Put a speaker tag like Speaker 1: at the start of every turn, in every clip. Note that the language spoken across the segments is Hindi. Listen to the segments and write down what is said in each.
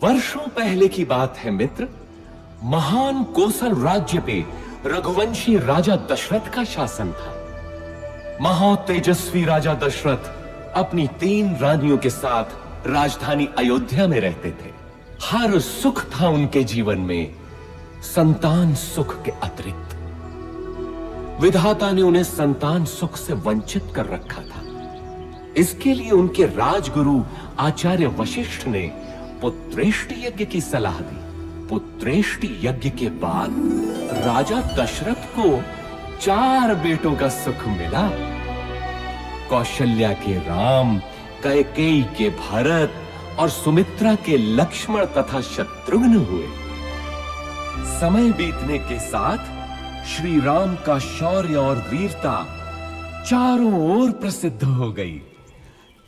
Speaker 1: वर्षों पहले की बात है मित्र। महान कोसल राज्य पे रघुवंशी राजा दशरथ का शासन था। महातेजस्वी राजा दशरथ अपनी 3 रानियों के साथ राजधानी अयोध्या में रहते थे। हर सुख था उनके जीवन में, संतान सुख के अतिरिक्त। विधाता ने उन्हें संतान सुख से वंचित कर रखा था। इसके लिए उनके राजगुरु आचार्य वशिष्ठ ने पुत्रेष्टि यज्ञ की सलाह दी। पुत्रेष्टि यज्ञ के बाद राजा दशरथ को 4 बेटों का सुख मिला। कौशल्या के राम, कैकेयी के भरत और सुमित्रा के लक्ष्मण तथा शत्रुघ्न हुए। समय बीतने के साथ श्री राम का शौर्य और वीरता चारों ओर प्रसिद्ध हो गई।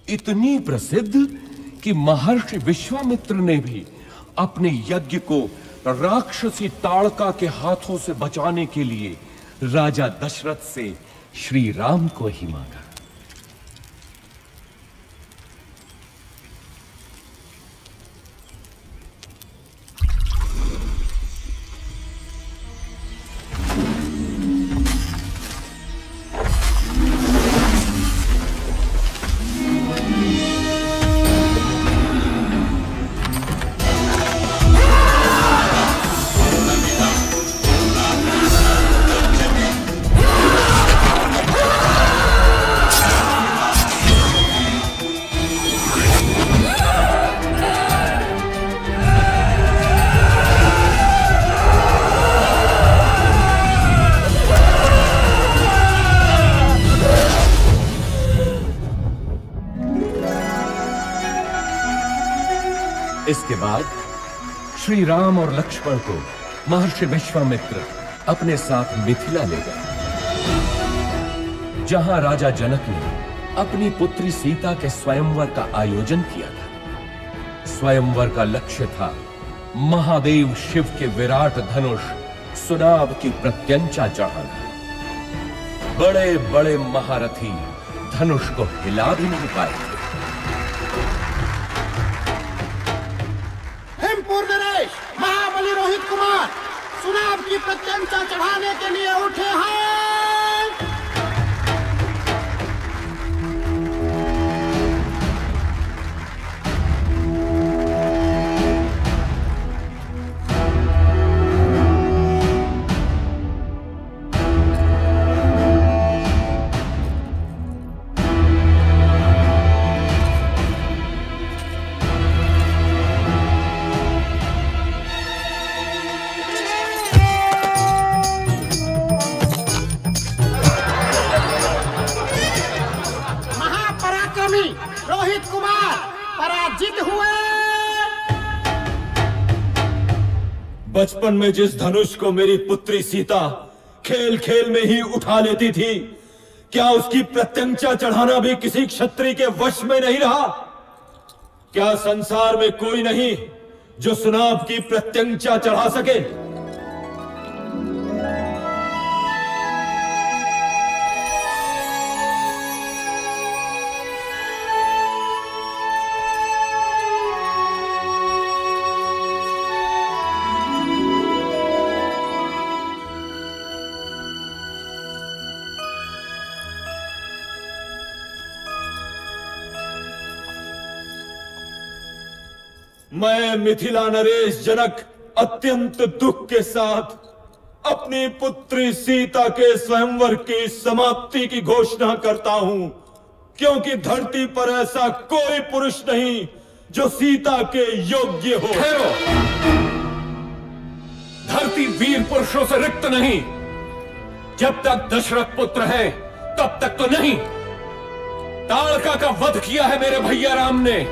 Speaker 1: इतनी प्रसिद्ध कि महर्षि विश्वामित्र ने भी अपने यज्ञ को राक्षसी ताड़का के हाथों से बचाने के लिए राजा दशरथ से श्री राम को ही मांगा। इसके बाद श्री राम और लक्ष्मण को महर्षि विश्वामित्र अपने साथ मिथिला ले गए, जहां राजा जनक ने अपनी पुत्री सीता के स्वयंवर का आयोजन किया था। स्वयंवर का लक्ष्य था महादेव शिव के विराट धनुष सुनाभ की प्रत्यंचा चढ़ाना। बड़े बड़े महारथी धनुष को हिला भी नहीं पाए थे।
Speaker 2: महाबली रोहित कुमार सुनाभ की प्रत्यंचा चढ़ाने के लिए उठे हैं। पराक्रमी रोहित कुमार पराजित हुए।
Speaker 3: बचपन में जिस धनुष को मेरी पुत्री सीता खेल खेल में ही उठा लेती थी, क्या उसकी प्रत्यंचा चढ़ाना भी किसी क्षत्रिय के वश में नहीं रहा? क्या संसार में कोई नहीं जो सुनाब की प्रत्यंचा चढ़ा सके? मैं मिथिला नरेश जनक अत्यंत दुख के साथ अपनी पुत्री सीता के स्वयंवर की समाप्ति की घोषणा करता हूं, क्योंकि धरती पर ऐसा कोई पुरुष नहीं जो सीता के योग्य हो।
Speaker 1: ठहरो, धरती वीर पुरुषों से रिक्त नहीं। जब तक दशरथ पुत्र है तब तक तो नहीं। ताड़का का वध किया है मेरे भैया राम ने।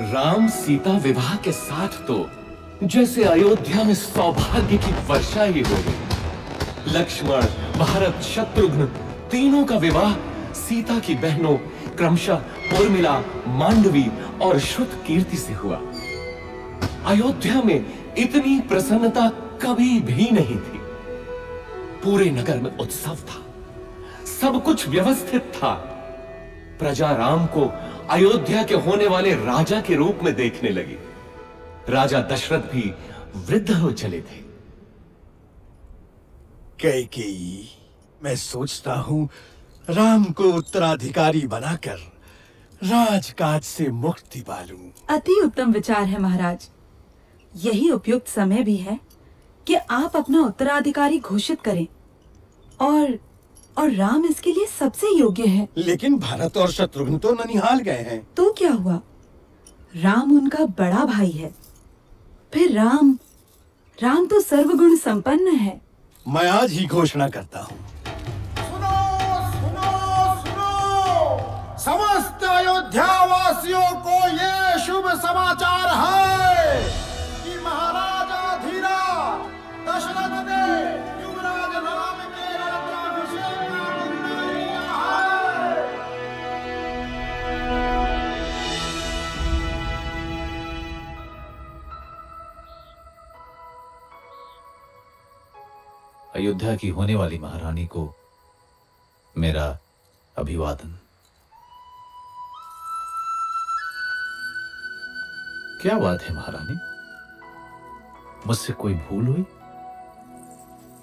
Speaker 1: राम सीता विवाह के साथ तो जैसे अयोध्या में सौभाग्य की वर्षा ही हो गई। लक्ष्मण, भरत, शत्रुघ्न तीनों का विवाह सीता की बहनों क्रमशः उर्मिला, मांडवी और श्रुत कीर्ति से हुआ। अयोध्या में इतनी प्रसन्नता कभी भी नहीं थी। पूरे नगर में उत्सव था, सब कुछ व्यवस्थित था। प्रजा राम को अयोध्या के होने वाले राजा के रूप में देखने लगी। राजा दशरथ भी वृद्ध हो चले थे।
Speaker 4: कैकेयी, मैं सोचता हूं राम को उत्तराधिकारी बनाकर राजकाज से मुक्ति पालूं।
Speaker 5: अति उत्तम विचार है महाराज। यही उपयुक्त समय भी है कि आप अपना उत्तराधिकारी घोषित करें और राम इसके लिए सबसे योग्य है।
Speaker 4: लेकिन भरत और शत्रुघ्न तो ननिहाल गए हैं।
Speaker 5: तो क्या हुआ? राम उनका बड़ा भाई है। फिर राम तो सर्वगुण संपन्न है।
Speaker 4: मैं आज ही घोषणा करता हूँ।
Speaker 2: सुनो सुनो सुनो, समस्त अयोध्या वासियों को ये शुभ समाचार है कि महाराजा धीराज दशरथ ने युवराज राम के राज्याभिषेक का निर्णय लिया है।
Speaker 6: अयोध्या की होने वाली महारानी को मेरा अभिवादन। क्या बात है महारानी, मुझसे कोई भूल हुई?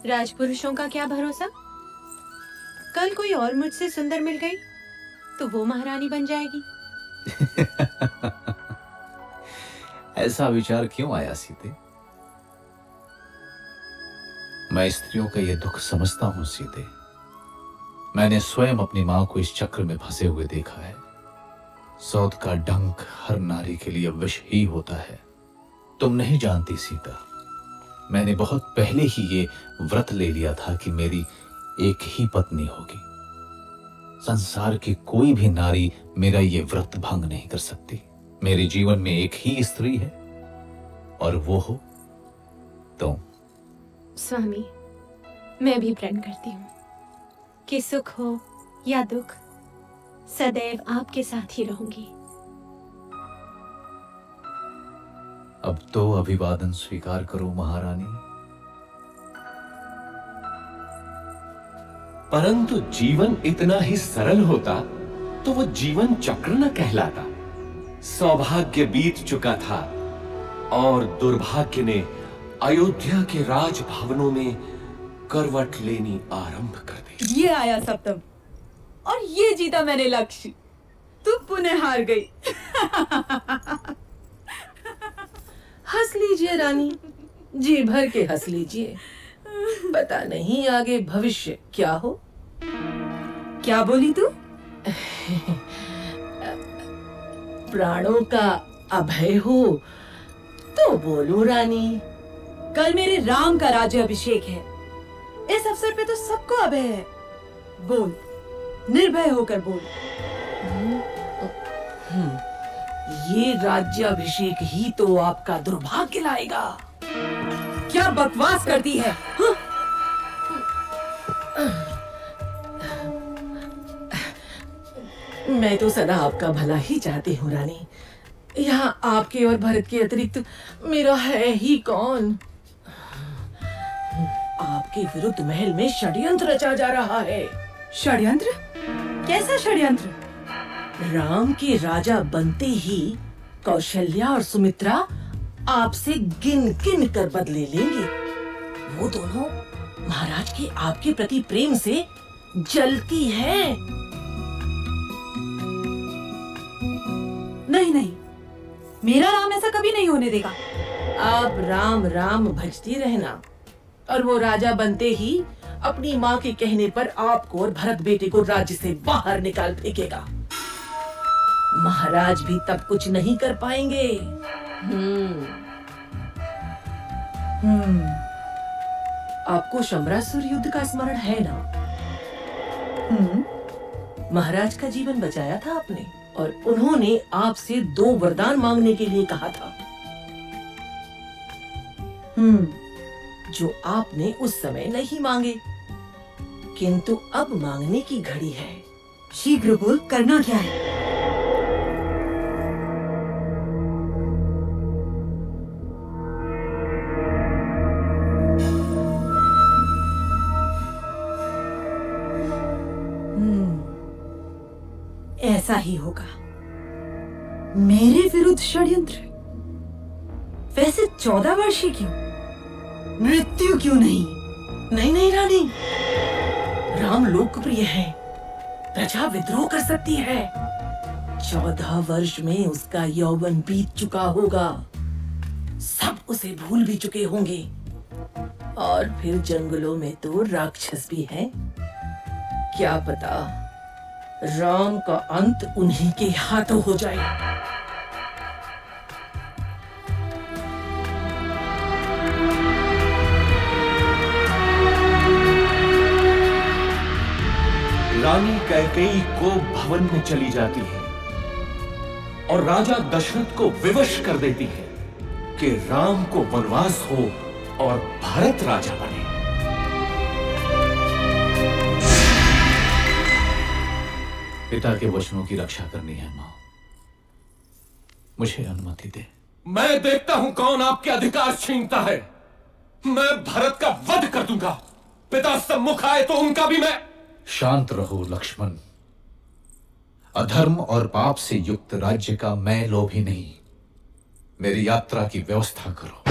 Speaker 7: राजपुरुषों का क्या भरोसा, कल कोई और मुझसे सुंदर मिल गई तो वो महारानी बन जाएगी।
Speaker 6: ऐसा विचार क्यों आया सीते? मैं स्त्रियों का यह दुख समझता हूं सीते। मैंने स्वयं अपनी मां को इस चक्र में फंसे हुए देखा है। सौत का डंक हर नारी के लिए विष ही होता है। तुम नहीं जानती सीता, मैंने बहुत पहले ही ये व्रत ले लिया था कि मेरी एक ही पत्नी होगी। संसार की कोई भी नारी मेरा ये व्रत भंग नहीं कर सकती। मेरे जीवन में एक ही स्त्री है और वो हो तुम।
Speaker 7: स्वामी, मैं भी प्रण करती हूँ कि सुख हो या दुख, सदैव आपके साथ ही रहूंगी।
Speaker 6: अब तो अभिवादन स्वीकार करो महारानी।
Speaker 1: परंतु जीवन इतना ही सरल होता तो वो जीवन चक्र न कहलाता। सौभाग्य बीत चुका था और दुर्भाग्य ने अयोध्या के राजभवनों में करवट लेनी आरंभ कर दी।
Speaker 5: ये आया सप्तम और ये जीता मैंने लक्ष्य। तू पुनः हार गई।
Speaker 8: हंस लीजिए रानी, जी भर के हंस लीजिए। पता नहीं आगे भविष्य क्या हो।
Speaker 5: क्या बोली तू?
Speaker 8: प्राणों का अभय हो तो बोलूं रानी।
Speaker 5: कल मेरे राम का राज्य अभिषेक है। इस अवसर पे तो सबको अभय है। बोल, निर्भय होकर बोल।
Speaker 8: ये राज्याभिषेक ही तो आपका दुर्भाग्य लाएगा।
Speaker 5: क्या बकवास करती है? हाँ?
Speaker 8: मैं तो सदा आपका भला ही चाहती हूँ रानी। यहाँ आपके और भरत के अतिरिक्त मेरा है ही कौन। आपके विरुद्ध महल में षड्यंत्र रचा जा रहा है।
Speaker 5: षड्यंत्र? कैसा षड्यंत्र?
Speaker 8: राम के राजा बनते ही कौशल्या और सुमित्रा आपसे गिन गिन कर बदले लेंगे। वो दोनों महाराज के आपके प्रति प्रेम से जलती हैं।
Speaker 5: नहीं नहीं, मेरा राम ऐसा कभी नहीं होने देगा।
Speaker 8: आप राम राम भजती रहना और वो राजा बनते ही अपनी माँ के कहने पर आपको और भरत बेटे को राज्य से बाहर निकाल फेंकेगा। महाराज भी तब कुछ नहीं कर पाएंगे। आपको शमरासुर युद्ध का स्मरण है ना? महाराज का जीवन बचाया था आपने और उन्होंने आपसे 2 वरदान मांगने के लिए कहा था। जो आपने उस समय नहीं मांगे, किंतु अब मांगने की घड़ी है।
Speaker 5: शीघ्र बोल, करना क्या है? ऐसा ही होगा। मेरे विरुद्ध षड्यंत्र? वैसे 14 वर्षीय क्यों? मृत्यु क्यों नहीं?
Speaker 8: नहीं नहीं रानी, राम लोकप्रिय है, प्रजा विद्रोह कर सकती है। 14 वर्ष में उसका यौवन बीत चुका होगा, सब उसे भूल भी चुके होंगे। और फिर जंगलों में तो राक्षस भी हैं। क्या पता राम का अंत उन्हीं के हाथों हो जाए।
Speaker 1: रानी कैकेयी को भवन में चली जाती है और राजा दशरथ को विवश कर देती है कि राम को वनवास हो और भरत राजा बने।
Speaker 6: पिता के वचनों की रक्षा करनी है मां, मुझे अनुमति दे।
Speaker 1: मैं देखता हूं कौन आपके अधिकार छीनता है। मैं भरत का वध कर दूंगा। पिता सम्मुख आए तो उनका भी मैं।
Speaker 6: शांत रहो लक्ष्मण। अधर्म और पाप से युक्त राज्य का मैं लोभी नहीं। मेरी यात्रा की व्यवस्था करो,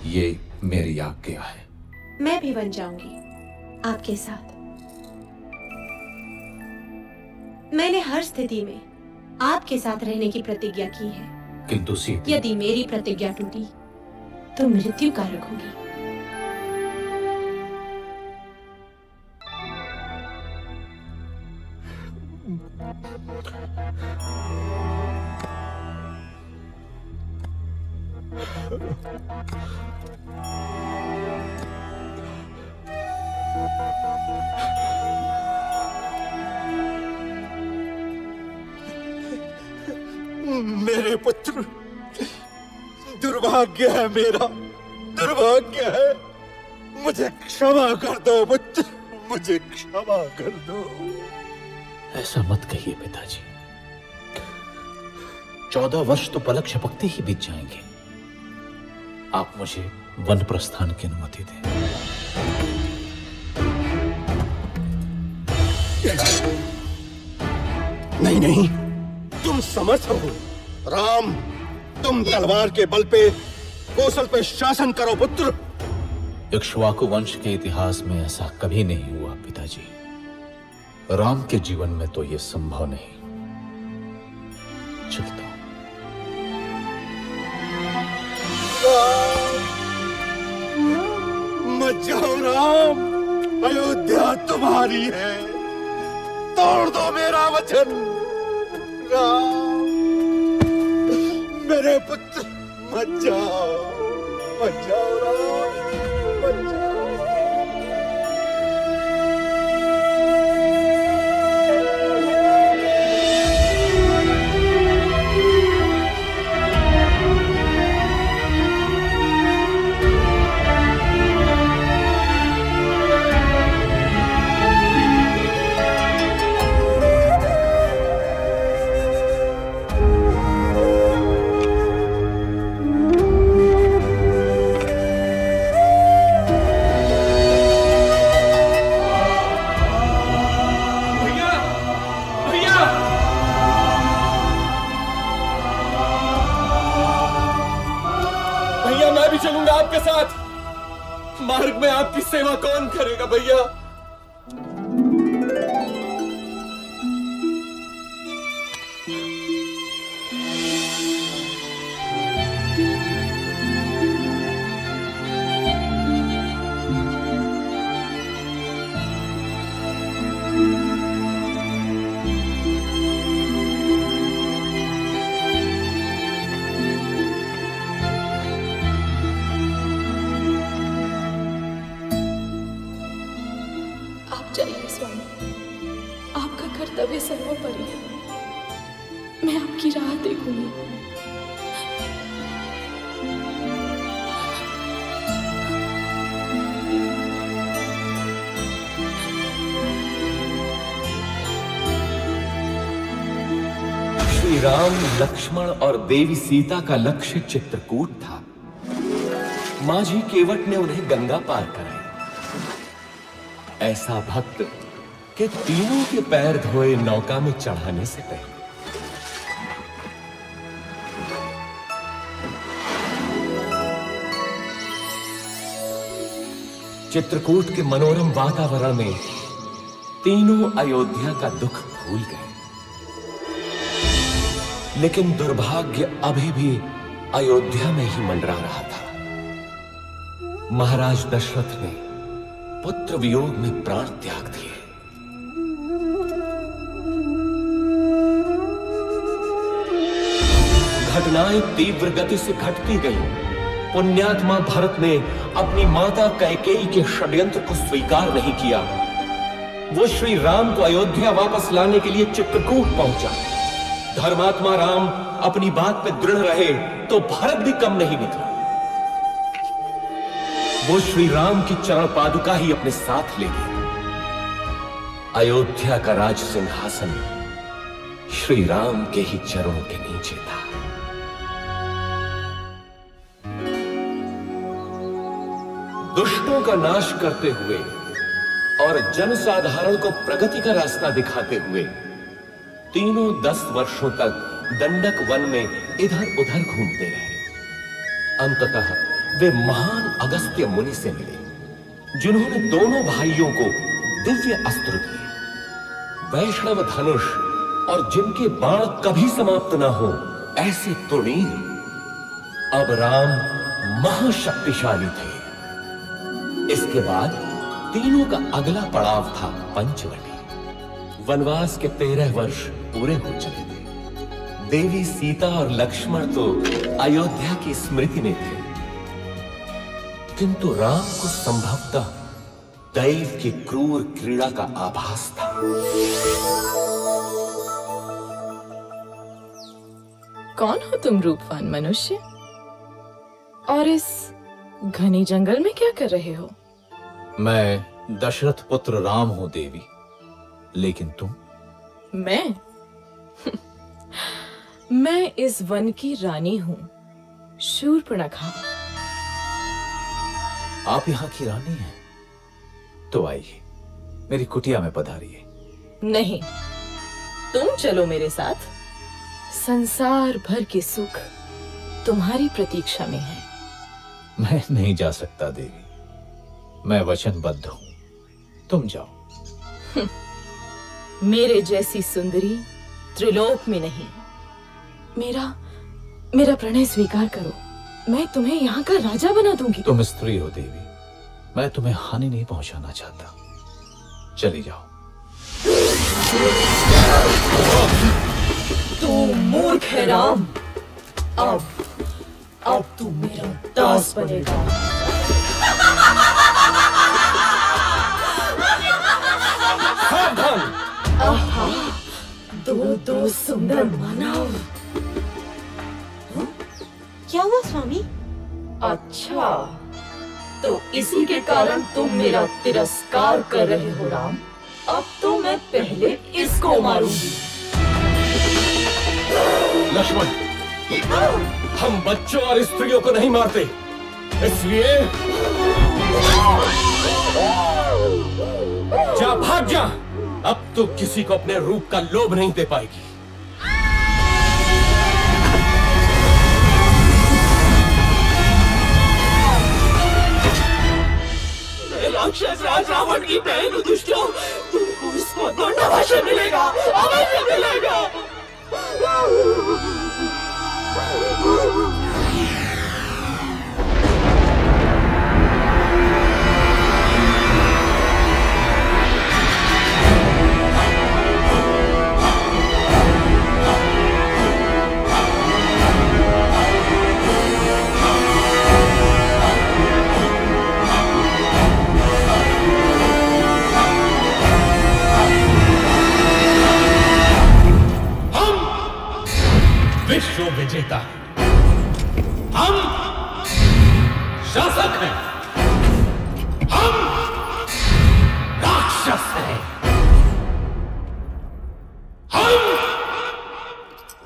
Speaker 6: ये मेरी आज्ञा है।
Speaker 7: मैं भी बन जाऊंगी आपके साथ। मैंने हर स्थिति में आपके साथ रहने की प्रतिज्ञा की है।
Speaker 6: किंतु सीते,
Speaker 7: यदि मेरी प्रतिज्ञा टूटी तो मृत्यु कारक होगी।
Speaker 4: मेरे पुत्र, दुर्भाग्य है मेरा, दुर्भाग्य है। मुझे क्षमा कर दो पुत्र, मुझे क्षमा कर दो।
Speaker 6: ऐसा मत कहिए पिताजी। 14 वर्ष तो पलक झपकते ही बीत जाएंगे। आप मुझे वन प्रस्थान की अनुमति दें।
Speaker 4: नहीं नहीं, तुम समर्थ हो। राम, तुम तलवार के बल पे कौशल पे शासन करो पुत्र।
Speaker 6: इक्ष्वाकु वंश के इतिहास में ऐसा कभी नहीं हुआ पिताजी। राम के जीवन में तो यह संभव नहीं। चलता हूं।
Speaker 4: मत जाओ राम, अयोध्या तुम्हारी है। तोड़ दो मेरा वचन। राम, मेरे पुत्र, मत जाओ, मत जाओ राम, मत जाओ।
Speaker 1: चलूंगा आपके साथ। मार्ग में आपकी सेवा कौन करेगा भैया?
Speaker 9: कर्तव्य सर्वोपरि है। मैं आपकी राह देखूंगी।
Speaker 1: श्री राम, लक्ष्मण और देवी सीता का लक्ष्य चित्रकूट था। माझी केवट ने उन्हें गंगा पार कराई। ऐसा भक्त कि तीनों के पैर धोए नौका में चढ़ाने से पहले चित्रकूट के मनोरम वातावरण में तीनों अयोध्या का दुख भूल गए। लेकिन दुर्भाग्य अभी भी अयोध्या में ही मंडरा रहा था। महाराज दशरथ ने पुत्र वियोग में प्राण त्याग दिए। घटनाएं तीव्र गति से घटती गईं। पुण्यात्मा भरत ने अपनी माता कैकेयी के षड्यंत्र को स्वीकार नहीं किया। वो श्री राम को अयोध्या वापस लाने के लिए चित्रकूट पहुंचा। धर्मात्मा राम अपनी बात पे दृढ़ रहे तो भरत भी कम नहीं निकला। वो श्री राम की चरण पादुका ही अपने साथ ले गए। अयोध्या का राज सिंहासन श्री राम के ही चरणों के नीचे था। दुष्टों का नाश करते हुए और जनसाधारण को प्रगति का रास्ता दिखाते हुए तीनों 10 वर्षों तक दंडक वन में इधर उधर घूमते रहे। अंततः वे महान अगस्त्य मुनि से मिले, जिन्होंने दोनों भाइयों को दिव्य अस्त्र दिए। वैष्णव धनुष और जिनके बाण कभी समाप्त ना हो, ऐसे तृणील अब राम महाशक्तिशाली थे। इसके बाद तीनों का अगला पड़ाव था पंचवटी। वनवास के 13 वर्ष पूरे हो चले थे। देवी सीता और लक्ष्मण तो अयोध्या की स्मृति में थे, किंतु राम को संभवतः दैव की क्रूर क्रीड़ा का आभास था।
Speaker 9: कौन हो तुम रूपवान मनुष्य? और इस घने जंगल में क्या कर रहे हो?
Speaker 6: मैं दशरथ पुत्र राम हूं देवी, लेकिन तुम?
Speaker 9: मैं मैं इस वन की रानी हूं, शूर्पणखा।
Speaker 6: आप यहाँ की रानी हैं? तो आइए, मेरी कुटिया में पधारिए।
Speaker 9: नहीं, तुम चलो मेरे साथ। संसार भर के सुख तुम्हारी प्रतीक्षा में है।
Speaker 6: मैं नहीं जा सकता देवी, मैं वचनबद्ध हूं। तुम जाओ।
Speaker 9: मेरे जैसी सुंदरी त्रिलोक में नहीं। मेरा प्रणय स्वीकार करो, मैं तुम्हें यहाँ का राजा बना दूंगी।
Speaker 6: तुम स्त्री हो देवी, मैं तुम्हें हानि नहीं पहुंचाना चाहता। चली जाओ।
Speaker 8: तू मूर्ख है राम। अब तू मेरा दास बनेगा। आहा, दो सुंदर मानव।
Speaker 7: क्या हुआ स्वामी?
Speaker 8: अच्छा, तो इसी के कारण तुम मेरा तिरस्कार कर रहे हो राम। अब तो मैं पहले इसको मारूंगी।
Speaker 1: लक्ष्मण, हम बच्चों और स्त्रियों को नहीं मारते, इसलिए जा, भाग जा। अब तो किसी को अपने रूप का लोभ नहीं दे पाएगी।
Speaker 8: राक्षस राज रावण की बहन दुष्टों, तुमको इसको दोनों अवश्य मिलेगा, अवश्य मिलेगा।
Speaker 1: विश्व विजेता है, हम शासक हैं, हम राक्षस हैं, हम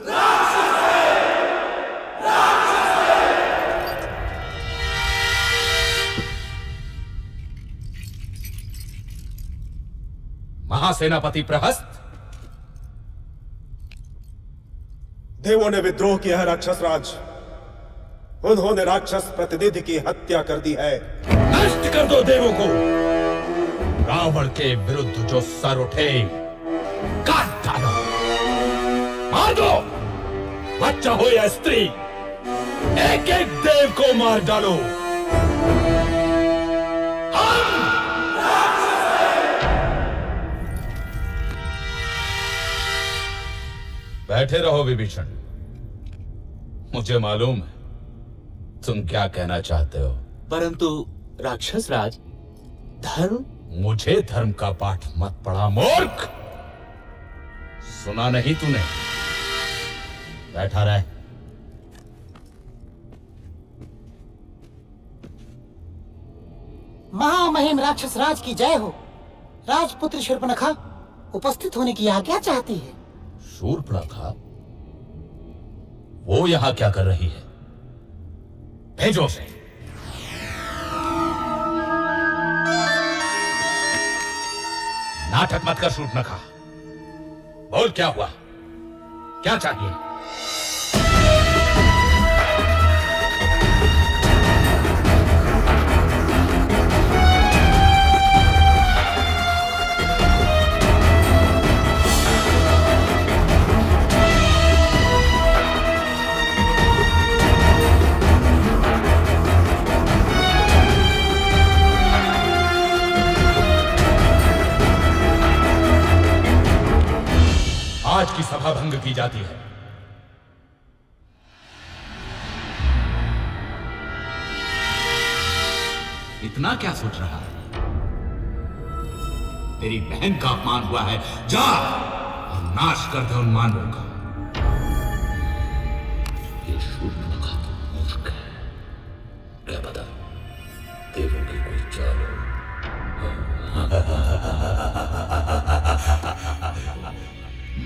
Speaker 1: राक्षस हैं, राक्षस हैं। महासेनापति प्रहस्त,
Speaker 4: देवों ने विद्रोह किया है राक्षस राज। उन्होंने राक्षस प्रतिनिधि की हत्या कर दी है।
Speaker 3: नष्ट कर दो देवों को। रावण के विरुद्ध जो सर उठे काट डालो, मार दो। बच्चा हो या स्त्री, एक एक देव को मार डालो। बैठे रहो विभीषण, मुझे मालूम है तुम क्या कहना चाहते हो।
Speaker 10: परंतु राक्षस राज, धर्म।
Speaker 3: मुझे धर्म का पाठ मत पढ़ा मूर्ख। सुना नहीं तूने? बैठा रहे।
Speaker 2: महामहिम राक्षस राज की जय हो। राजपुत्र शूर्पणखा उपस्थित होने की आज्ञा चाहती है।
Speaker 3: शूर्पणखा? वो यहां क्या कर रही है? भेजो उसे। नाटक मत कर शूर्पणखा। बोल क्या हुआ, क्या चाहिए?
Speaker 11: की जाती है।
Speaker 6: इतना क्या सोच रहा है? तेरी बहन का अपमान हुआ है, जा और नाश कर दे उन मानवों का।
Speaker 12: ये शूर्पणखा तो मूर्ख है, क्या पता देवों की कोई चाल हो।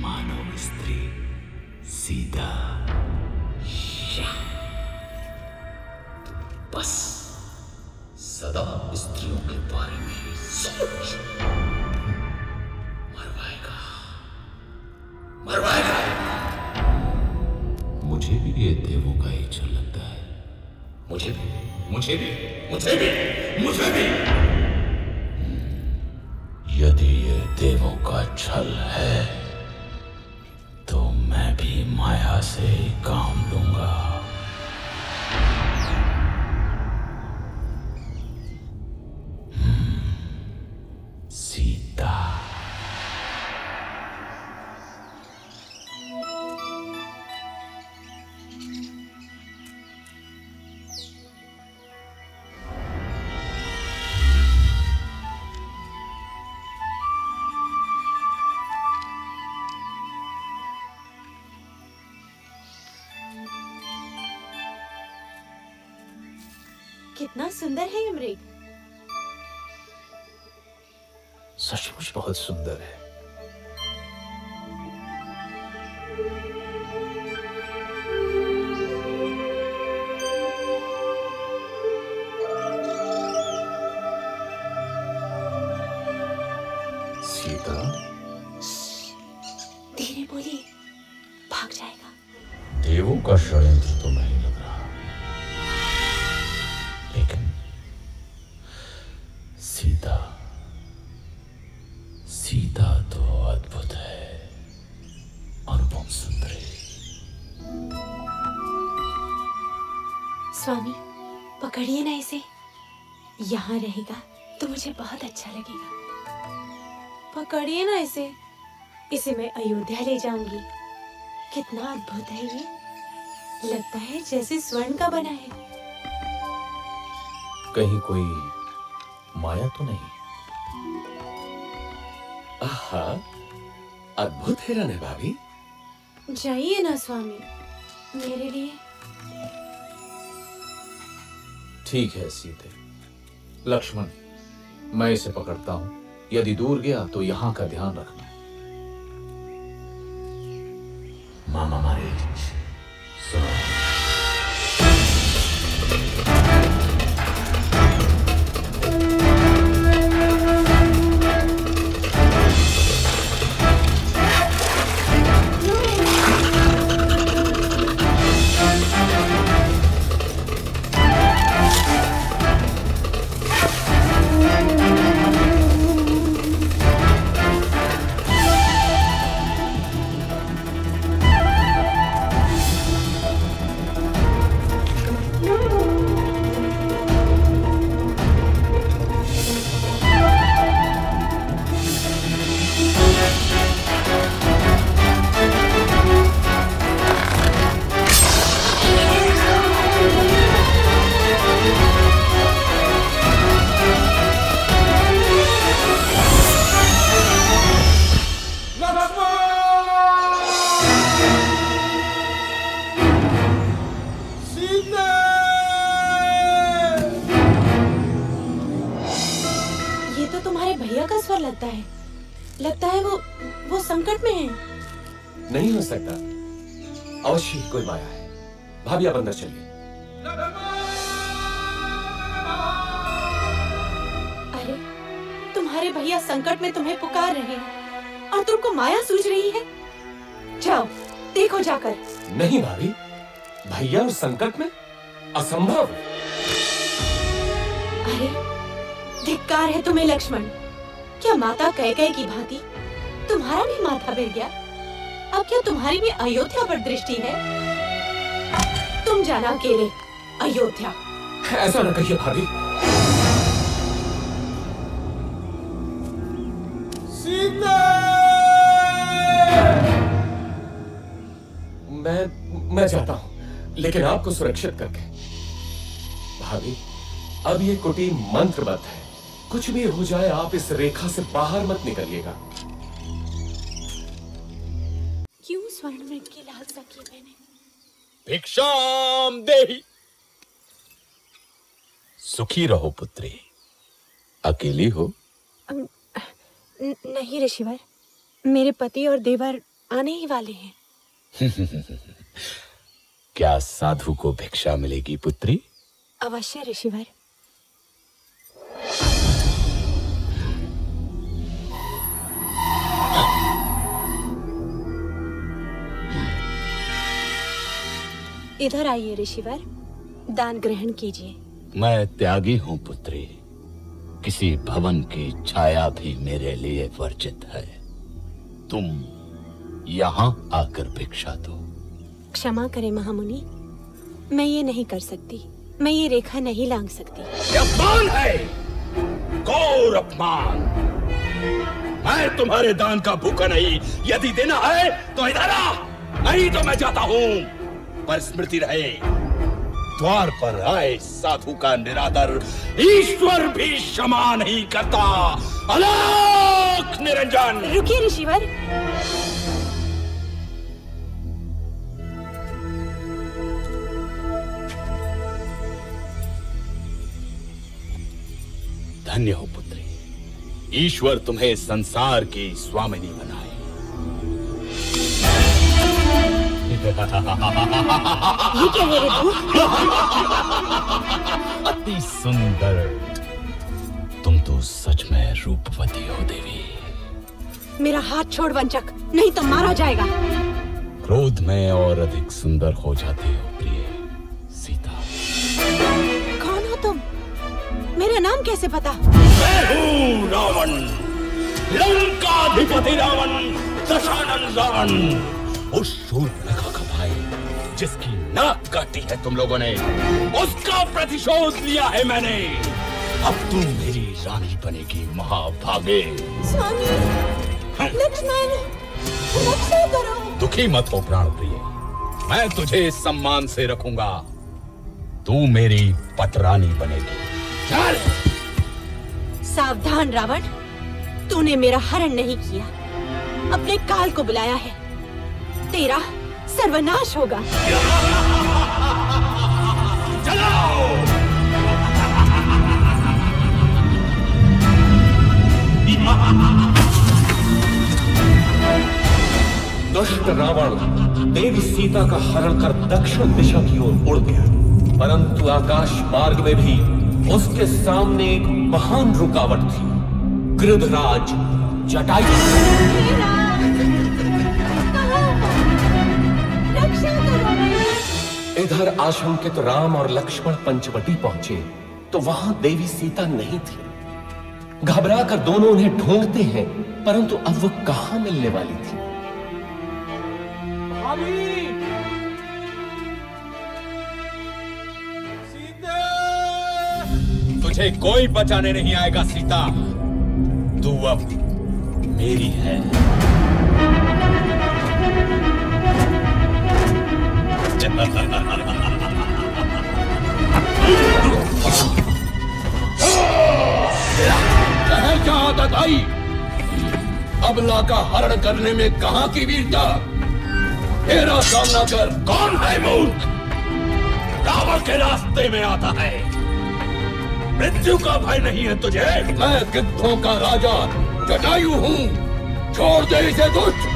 Speaker 6: मानव स्त्री सीता,
Speaker 12: बस सदा स्त्रियों के बारे में ही सोच। मरवाएगा।
Speaker 6: मुझे भी ये देवों का ही छल लगता है।
Speaker 12: मुझे भी। यदि ये देवों का छल है तो मैं भी माया से ही काम लूंगा। सीता।
Speaker 7: कितना सुंदर है ये मृग।
Speaker 6: सचमुच बहुत सुंदर है। सीता,
Speaker 7: धीरे बोलिए, भाग जाएगा।
Speaker 12: देवों का षड्यंत्र तो नहीं लग रहा, लेकिन सीता तो अद्भुत है, अनुपम सुंदरी।
Speaker 7: स्वामी, पकड़िए ना इसे। यहाँ रहेगा तो मुझे बहुत अच्छा लगेगा। पकड़िए ना इसे। इसे मैं अयोध्या ले जाऊंगी। कितना अद्भुत है ये। लगता है जैसे स्वर्ण का बना है।
Speaker 6: कहीं कोई माया तो नहीं?
Speaker 1: आहा, अद्भुत हिरन है भाभी।
Speaker 7: जाइए ना स्वामी, मेरे लिए।
Speaker 6: ठीक है सीते। लक्ष्मण, मैं इसे पकड़ता हूं। यदि दूर गया तो यहां का ध्यान रखना।
Speaker 12: मामा मारे सुनो।
Speaker 7: लगता है वो संकट में है।
Speaker 1: नहीं हो सकता, अवश्य ही कोई माया है। भाभी आप अंदर चलिए।
Speaker 7: अरे, तुम्हारे भैया संकट में तुम्हें पुकार रहे हैं और तुमको माया सूझ रही है। जाओ देखो जाकर।
Speaker 1: नहीं भाभी, भैया उस संकट में असंभव।
Speaker 7: अरे, धिक्कार है तुम्हें लक्ष्मण। क्या माता कैकेयी की भांति तुम्हारा भी माथा फिर गया? अब क्या तुम्हारी भी अयोध्या पर दृष्टि है? तुम जाना अकेले अयोध्या।
Speaker 1: ऐसा न कहिए भाभी।
Speaker 3: सीता!
Speaker 1: मैं जाता हूं, लेकिन आपको सुरक्षित करके। भाभी, अब ये कुटीर मंत्रबद्ध है। कुछ भी हो जाए आप इस रेखा से बाहर मत निकलिएगा।
Speaker 7: क्यों स्वर्ण मृग की लालसा की मैंने?
Speaker 12: भिक्षाम देहि। सुखी रहो पुत्री। अकेली हो?
Speaker 7: नहीं ऋषिवर, मेरे पति और देवर आने ही वाले हैं।
Speaker 12: क्या साधु को भिक्षा मिलेगी पुत्री?
Speaker 7: अवश्य ऋषिवर। इधर आइए ऋषिवर, दान ग्रहण कीजिए।
Speaker 12: मैं त्यागी हूं पुत्री। किसी भवन की छाया भी मेरे लिए वर्जित है। तुम यहाँ आकर भिक्षा दो।
Speaker 7: क्षमा करें महामुनि, मैं ये नहीं कर सकती। मैं ये रेखा नहीं लांघ सकती।
Speaker 12: ये अपमान है, घोर अपमान। मैं तुम्हारे दान का भूखा नहीं। यदि देना है तो इधर आ, नहीं तो मैं जाता हूँ। पर स्मृति रहे, द्वार पर आए साधु का निरादर ईश्वर भी क्षमा नहीं करता। अलौक निरंजन।
Speaker 7: रुकिए ऋषिवर।
Speaker 12: धन्य हो पुत्री, ईश्वर तुम्हें संसार की स्वामिनी बनाए।
Speaker 7: ये क्या है ऋतु?
Speaker 12: अति सुंदर। तुम तो सच में रूपवती हो देवी।
Speaker 7: मेरा हाथ छोड़ वंचक, नहीं तो मारा जाएगा।
Speaker 12: क्रोध में और अधिक सुंदर हो जाते हो प्रिय सीता।
Speaker 7: कौन हो तुम? मेरा नाम कैसे पता?
Speaker 12: मैं हूँ रावण, लंकाधिपति रावण, दशानन रावण। उस शूर्पणखा का भाई जिसकी नाक काटी है तुम लोगों ने, उसका प्रतिशोध लिया है मैंने। अब तुम मेरी रानी बनेगी महाभागे।
Speaker 7: स्वामी, लक्ष्मण, रक्षा करो।
Speaker 12: दुखी मत हो प्राण प्रिय, मैं तुझे सम्मान से रखूंगा। तू मेरी पटरानी बनेगी। चल।
Speaker 7: सावधान रावण, तूने मेरा हरण नहीं किया, अपने काल को बुलाया है। तेरा सर्वनाश होगा।
Speaker 12: चलो।
Speaker 1: दुष्ट रावण देवी सीता का हरण कर दक्षिण दिशा की ओर उड़ गया, परंतु आकाश मार्ग में भी उसके सामने एक महान रुकावट थी। गृधराज जटायु। इधर आशंकित राम और लक्ष्मण पंचवटी पहुंचे तो वहां देवी सीता नहीं थी। घबरा कर दोनों उन्हें ढूंढते हैं, परंतु अब वो कहां मिलने वाली थी।
Speaker 12: तुझे कोई बचाने नहीं आएगा सीता, तू अब मेरी है। क्या आदत आई? अबला का हरण करने में कहां की वीरता? तेरा सामना कर। कौन है मूर्ख? रावण के रास्ते में आता है। मृत्यु का भय नहीं है तुझे? मैं गिद्धों का राजा जटायु हूँ। छोड़ दे इसे दुष्ट।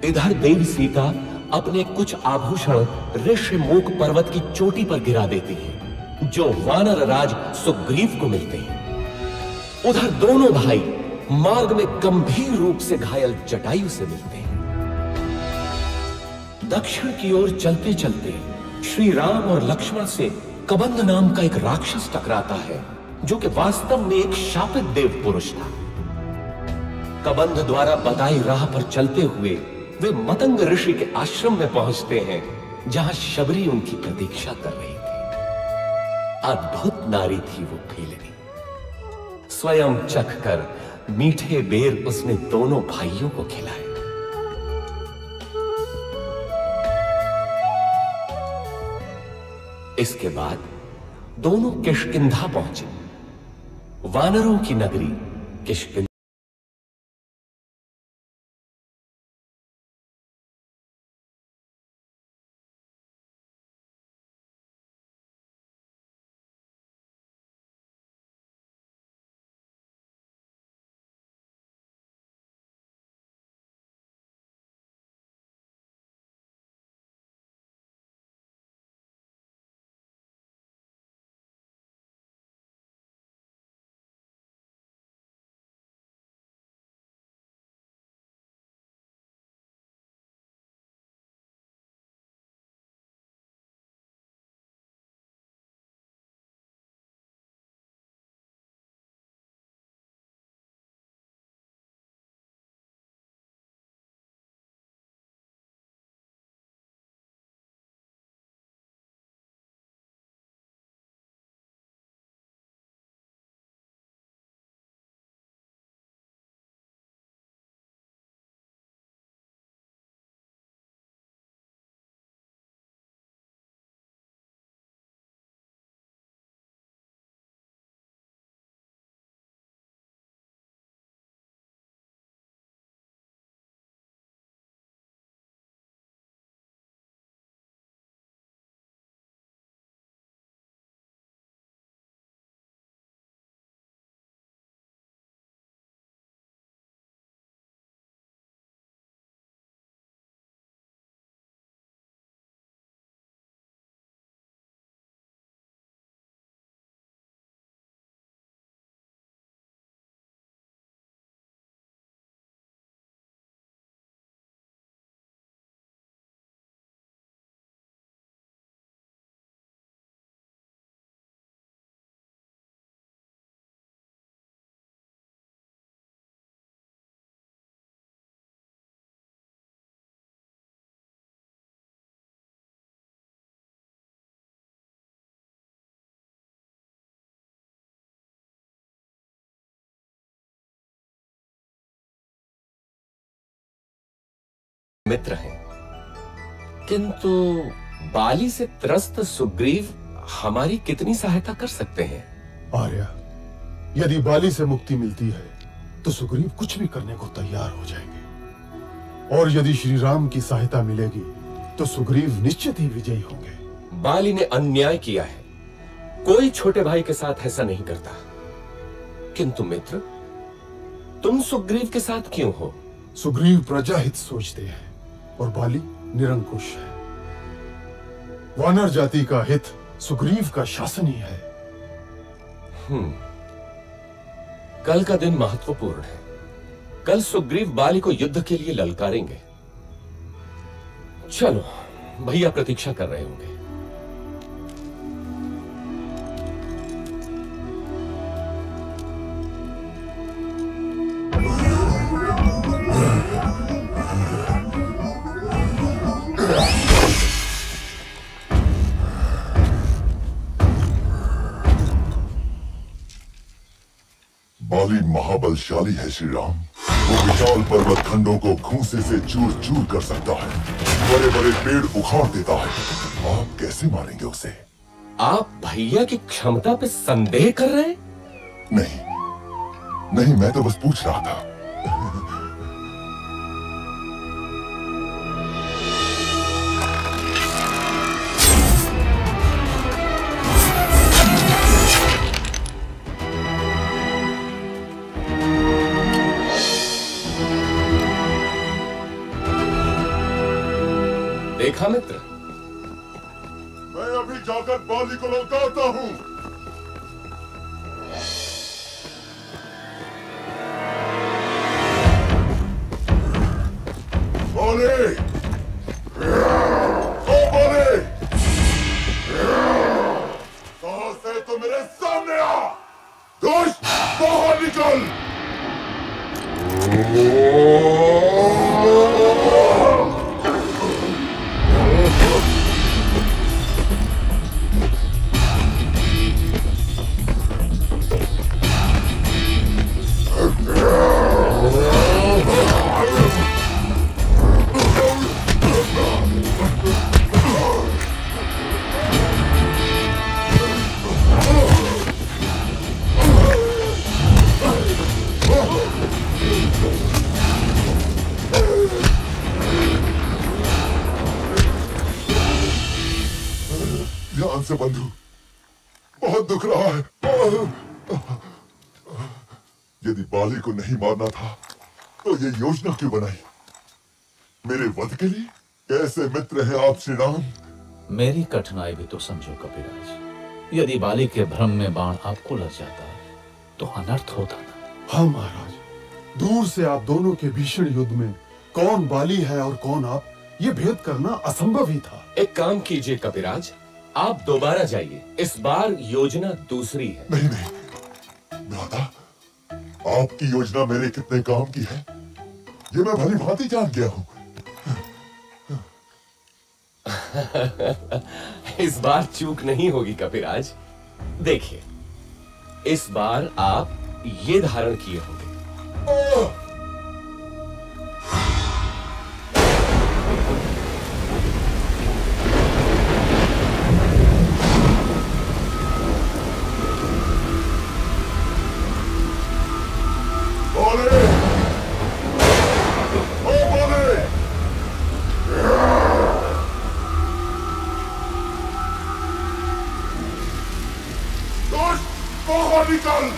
Speaker 1: इधर देवी सीता अपने कुछ आभूषण ऋषिमुख पर्वत की चोटी पर गिरा देती है, जो वानर राज सुग्रीव को मिलते हैं। उधर दोनों भाई मार्ग में गंभीर रूप से घायल जटायु से मिलते हैं। दक्षिण की ओर चलते चलते श्री राम और लक्ष्मण से कबंध नाम का एक राक्षस टकराता है, जो कि वास्तव में एक शापित देव पुरुष था। कबंध द्वारा बताई राह पर चलते हुए वे मतंग ऋषि के आश्रम में पहुंचते हैं, जहां शबरी उनकी प्रतीक्षा कर रही थी। अद्भुत नारी थी वो फीलनी। स्वयं चखकर मीठे बेर उसने दोनों भाइयों को खिलाए। इसके बाद दोनों किष्किंधा पहुंचे। वानरों की नगरी किष्किंधा मित्र हैं, किंतु बाली से त्रस्त सुग्रीव हमारी कितनी सहायता कर सकते हैं?
Speaker 11: आर्या, यदि बाली से मुक्ति मिलती है तो सुग्रीव कुछ भी करने को तैयार हो जाएंगे, और यदि श्री राम की सहायता मिलेगी तो सुग्रीव निश्चित ही विजयी होंगे।
Speaker 1: बाली ने अन्याय किया है, कोई छोटे भाई के साथ ऐसा नहीं करता। किंतु मित्र, तुम सुग्रीव के साथ क्यों हो?
Speaker 11: सुग्रीव प्रजाहित सोचते हैं और बाली निरंकुश है। वानर जाति का हित सुग्रीव का शासन ही है।
Speaker 1: कल का दिन महत्वपूर्ण है। कल सुग्रीव बाली को युद्ध के लिए ललकारेंगे। चलो, भैया प्रतीक्षा कर रहे होंगे।
Speaker 13: बाली महाबलशाली है श्री राम। वो विशाल पर्वत खंडों को खूंसे से चूर चूर कर सकता है, बड़े बड़े पेड़ उखाड़ देता है। आप कैसे मारेंगे उसे?
Speaker 1: आप भैया की क्षमता पे संदेह कर रहे हैं?
Speaker 13: नहीं, मैं तो बस पूछ रहा था।
Speaker 1: देखा मित्र,
Speaker 13: मैं अभी जाकर बाली को लौटाता हूं। बाली, ओ बाली, कहां से? तो मेरे सामने आ। दुष्ट, बाहर निकल। ध्यान से बंधु, बहुत दुख रहा है। यदि बाली को नहीं मारना था तो ये योजना क्यों बनाई? मेरे वध के लिए? कैसे मित्र हैं आप श्री राम?
Speaker 6: मेरी कठिनाई भी तो समझो कपिराज। यदि बाली के भ्रम में बाण आपको लग जाता तो अनर्थ होता ना।
Speaker 11: हाँ महाराज, दूर से आप दोनों के भीषण युद्ध में कौन बाली है और कौन आप, ये भेद करना असंभव ही था।
Speaker 1: एक काम कीजिए कपिराज, आप दोबारा जाइए। इस बार योजना दूसरी है।
Speaker 13: नहीं नहीं भ्राता, आपकी योजना मेरे कितने काम की है ये मैं भली भांति जान गया हूं।
Speaker 1: इस बार चूक नहीं होगी कपिराज। देखिए, इस बार आप ये धारण किए होंगे।
Speaker 13: निकल।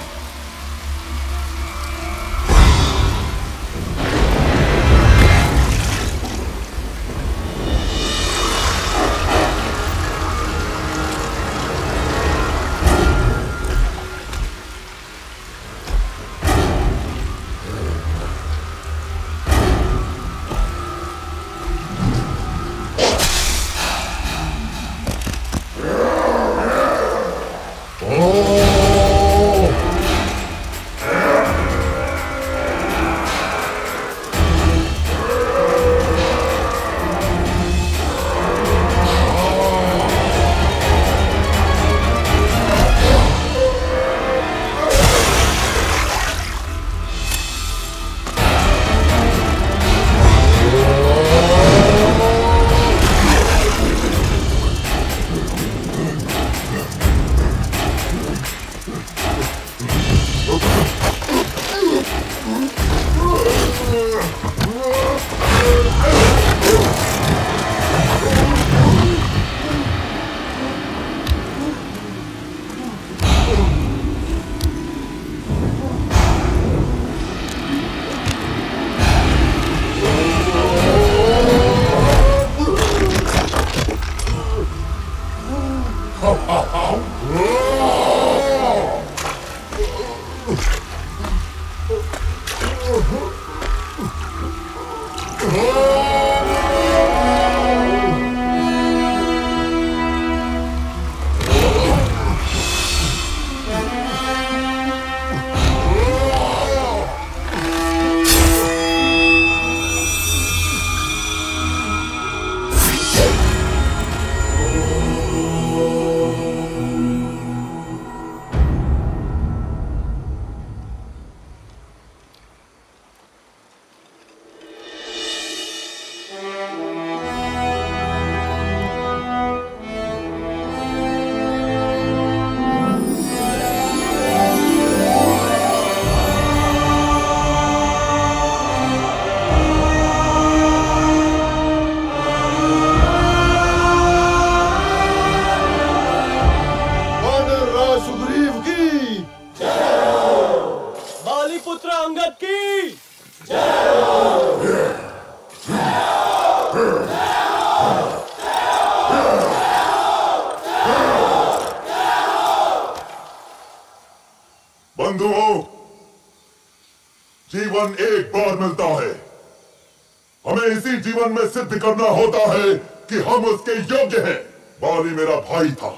Speaker 13: हमें इसी जीवन में सिद्ध करना होता है कि हम उसके योग्य हैं। बाली मेरा भाई था,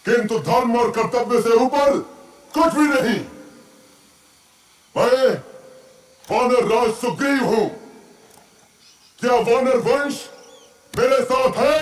Speaker 13: किंतु धर्म और कर्तव्य से ऊपर कुछ भी नहीं। मैं वानर राज सुग्रीव हूं। क्या वानर वंश मेरे साथ है?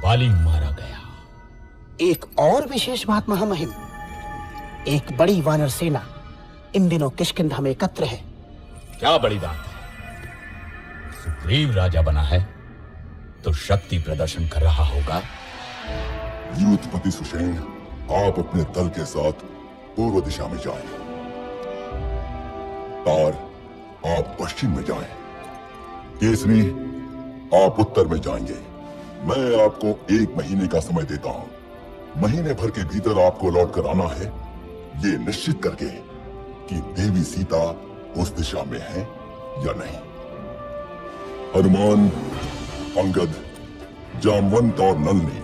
Speaker 12: बाली मारा गया।
Speaker 2: एक और विशेष बात महामहिम, एक बड़ी वानर सेना इन दिनों किष्किंधा में एकत्र है।
Speaker 12: क्या बड़ी बात है? सुग्रीव राजा बना है तो शक्ति प्रदर्शन कर रहा होगा।
Speaker 13: यूथपति सुषेण, आप अपने दल के साथ पूर्व दिशा में जाएं। तार, आप पश्चिम में जाएं। केसरी, आप उत्तर में जाएंगे। मैं आपको 1 महीने का समय देता हूं। महीने भर के भीतर आपको लौट कर आना है, ये निश्चित करके कि देवी सीता उस दिशा में है या नहीं। हनुमान, अंगद, जामवंत और नलनी,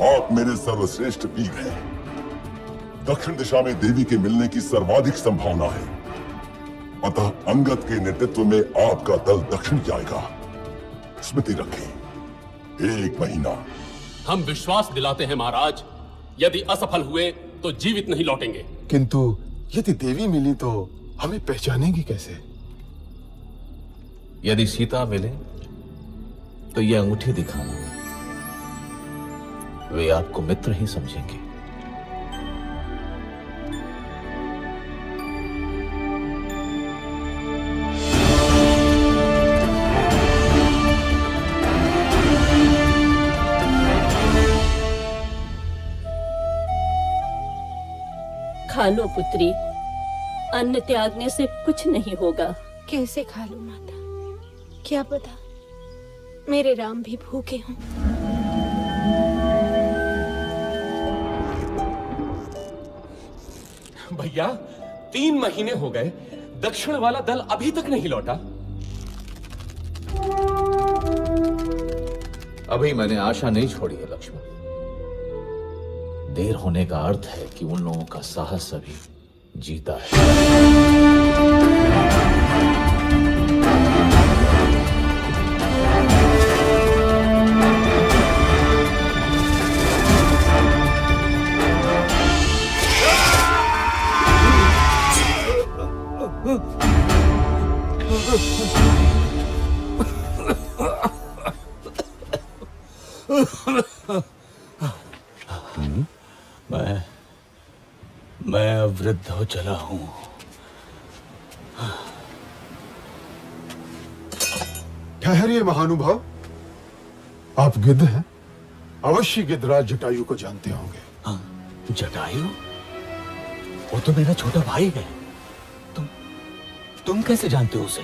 Speaker 13: आप मेरे सर्वश्रेष्ठ वीर हैं। दक्षिण दिशा में देवी के मिलने की सर्वाधिक संभावना है, अतः अंगद के नेतृत्व में आपका दल दक्षिण जाएगा। स्मृति रखें, 1 महीना।
Speaker 14: हम विश्वास दिलाते हैं महाराज, यदि असफल हुए तो जीवित नहीं लौटेंगे।
Speaker 11: किंतु यदि देवी मिली तो हमें पहचानेंगी कैसे?
Speaker 6: यदि सीता मिले तो ये अंगूठी दिखाना, वे आपको मित्र ही समझेंगे।
Speaker 15: खा लो पुत्री, अन्न त्यागने से कुछ नहीं होगा।
Speaker 7: कैसे खा लूं माता? क्या पता मेरे राम भी भूखे हों।
Speaker 1: भैया, 3 महीने हो गए, दक्षिण वाला दल अभी तक नहीं लौटा।
Speaker 6: अभी मैंने आशा नहीं छोड़ी है लक्ष्मण। देर होने का अर्थ है कि उन लोगों का साहस अभी जीता है।
Speaker 12: मैं वृद्ध हो चला हूं।
Speaker 11: ठहरिए महानुभाव, आप गिद्ध हैं, अवश्य गिद्धराज जटायु को जानते होंगे।
Speaker 12: जटायु? वो तो मेरा छोटा भाई है। तुम कैसे जानते हो उसे?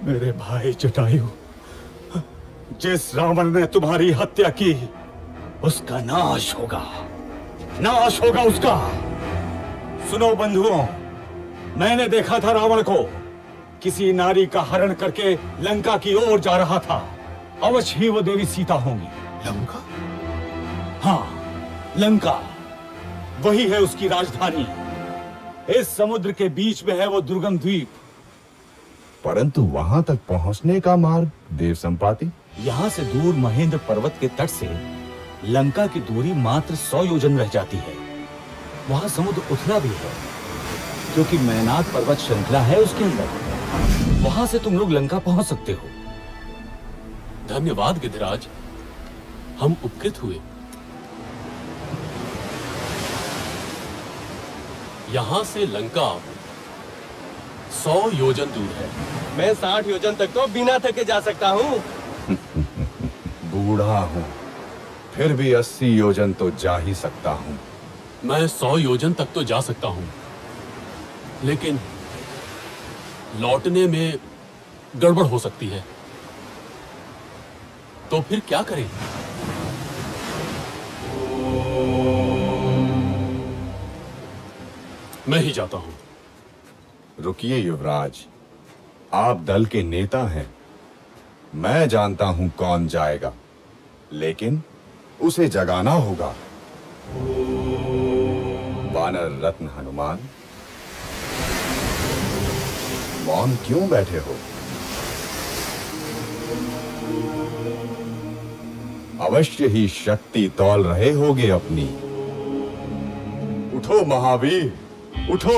Speaker 12: मेरे भाई जटायु, जिस रावण ने तुम्हारी हत्या की, उसका नाश होगा, नाश होगा उसका। सुनो बंधुओं, मैंने देखा था रावण को किसी नारी का हरण करके लंका की ओर जा रहा था। अवश्य ही वो देवी सीता होंगी।
Speaker 11: लंका?
Speaker 12: हाँ, लंका, वही है उसकी राजधानी। इस समुद्र के बीच में है वो दुर्गम द्वीप।
Speaker 16: परंतु वहां तक पहुंचने का मार्ग देव संपाति?
Speaker 12: यहाँ से दूर महेंद्र पर्वत के तट से लंका की दूरी मात्र 100 योजन रह जाती है। वहां समुद्र उथला भी है, क्योंकि मैनाक पर्वत श्रृंखला है उसके अंदर। वहां से तुम लोग लंका पहुंच सकते हो।
Speaker 14: धन्यवाद गिद्धराज, हम उपकृत हुए। यहां से लंका 100 योजन दूर है।
Speaker 17: मैं 60 योजन तक तो बिना थके जा सकता हूँ।
Speaker 16: बूढ़ा हूँ, फिर भी 80 योजन तो जा ही सकता हूँ।
Speaker 14: मैं 100 योजन तक तो जा सकता हूँ, लेकिन लौटने में गड़बड़ हो सकती है। तो फिर क्या करें? मैं ही जाता हूं।
Speaker 16: रुकिए युवराज, आप दल के नेता हैं। मैं जानता हूं कौन जाएगा, लेकिन उसे जगाना होगा। वानर रत्न हनुमान, मौन क्यों बैठे हो? अवश्य ही शक्ति तौल रहे होगे अपनी। उठो महावीर, उठो,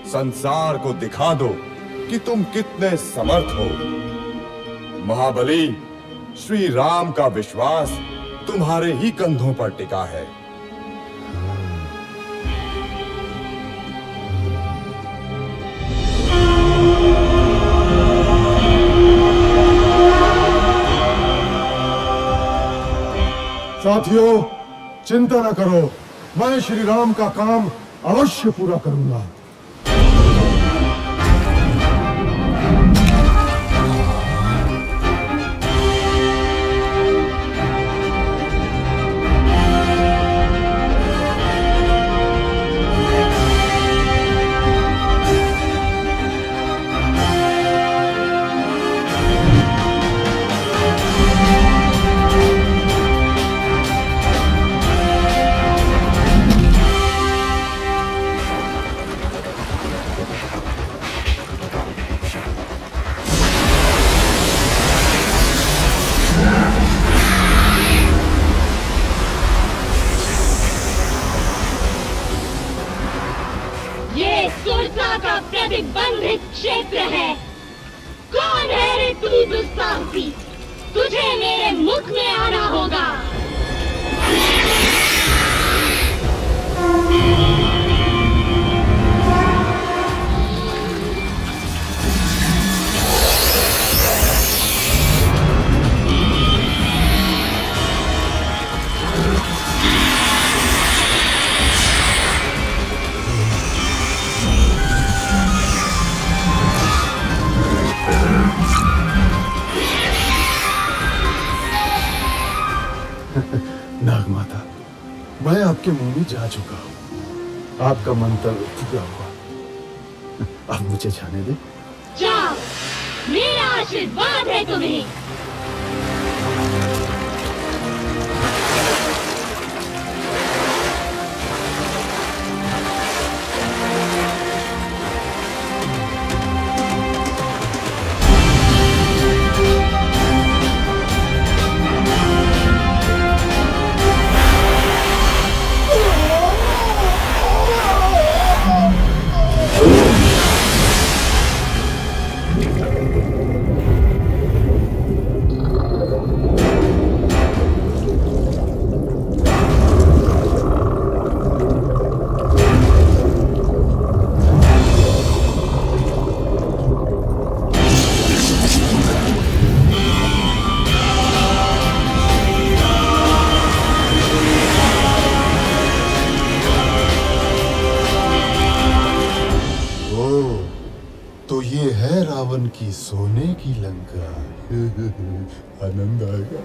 Speaker 16: संसार को दिखा दो कि तुम कितने समर्थ हो। महाबली, श्री राम का विश्वास तुम्हारे ही कंधों पर टिका है।
Speaker 11: साथियों, चिंता न करो, मैं श्री राम का काम अवश्य पूरा करूंगा।
Speaker 18: प्रतिबंधित क्षेत्र है। कौन है रे तू दुस्साहसी? तुझे मेरे मुख में आना होगा।
Speaker 11: नागमाता, मैं आपके मुंह में जा चुका हूँ। आपका मंतव्य पूरा हुआ। अब मुझे जाने दे।
Speaker 18: जाओ, मेरा आशीर्वाद है तुम्हें।
Speaker 11: रावण की सोने की लंका। आनंद आएगा।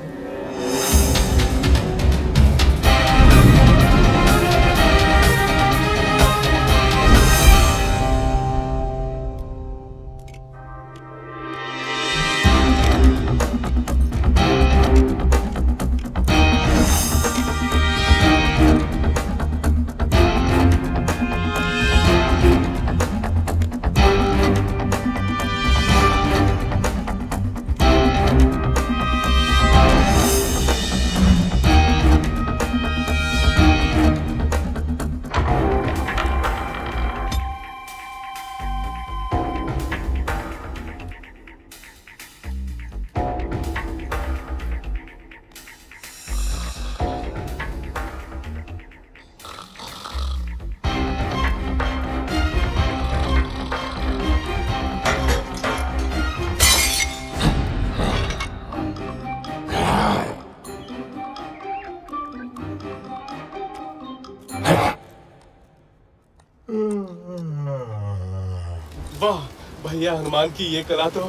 Speaker 17: वाह भैया, हनुमान की ये कला तो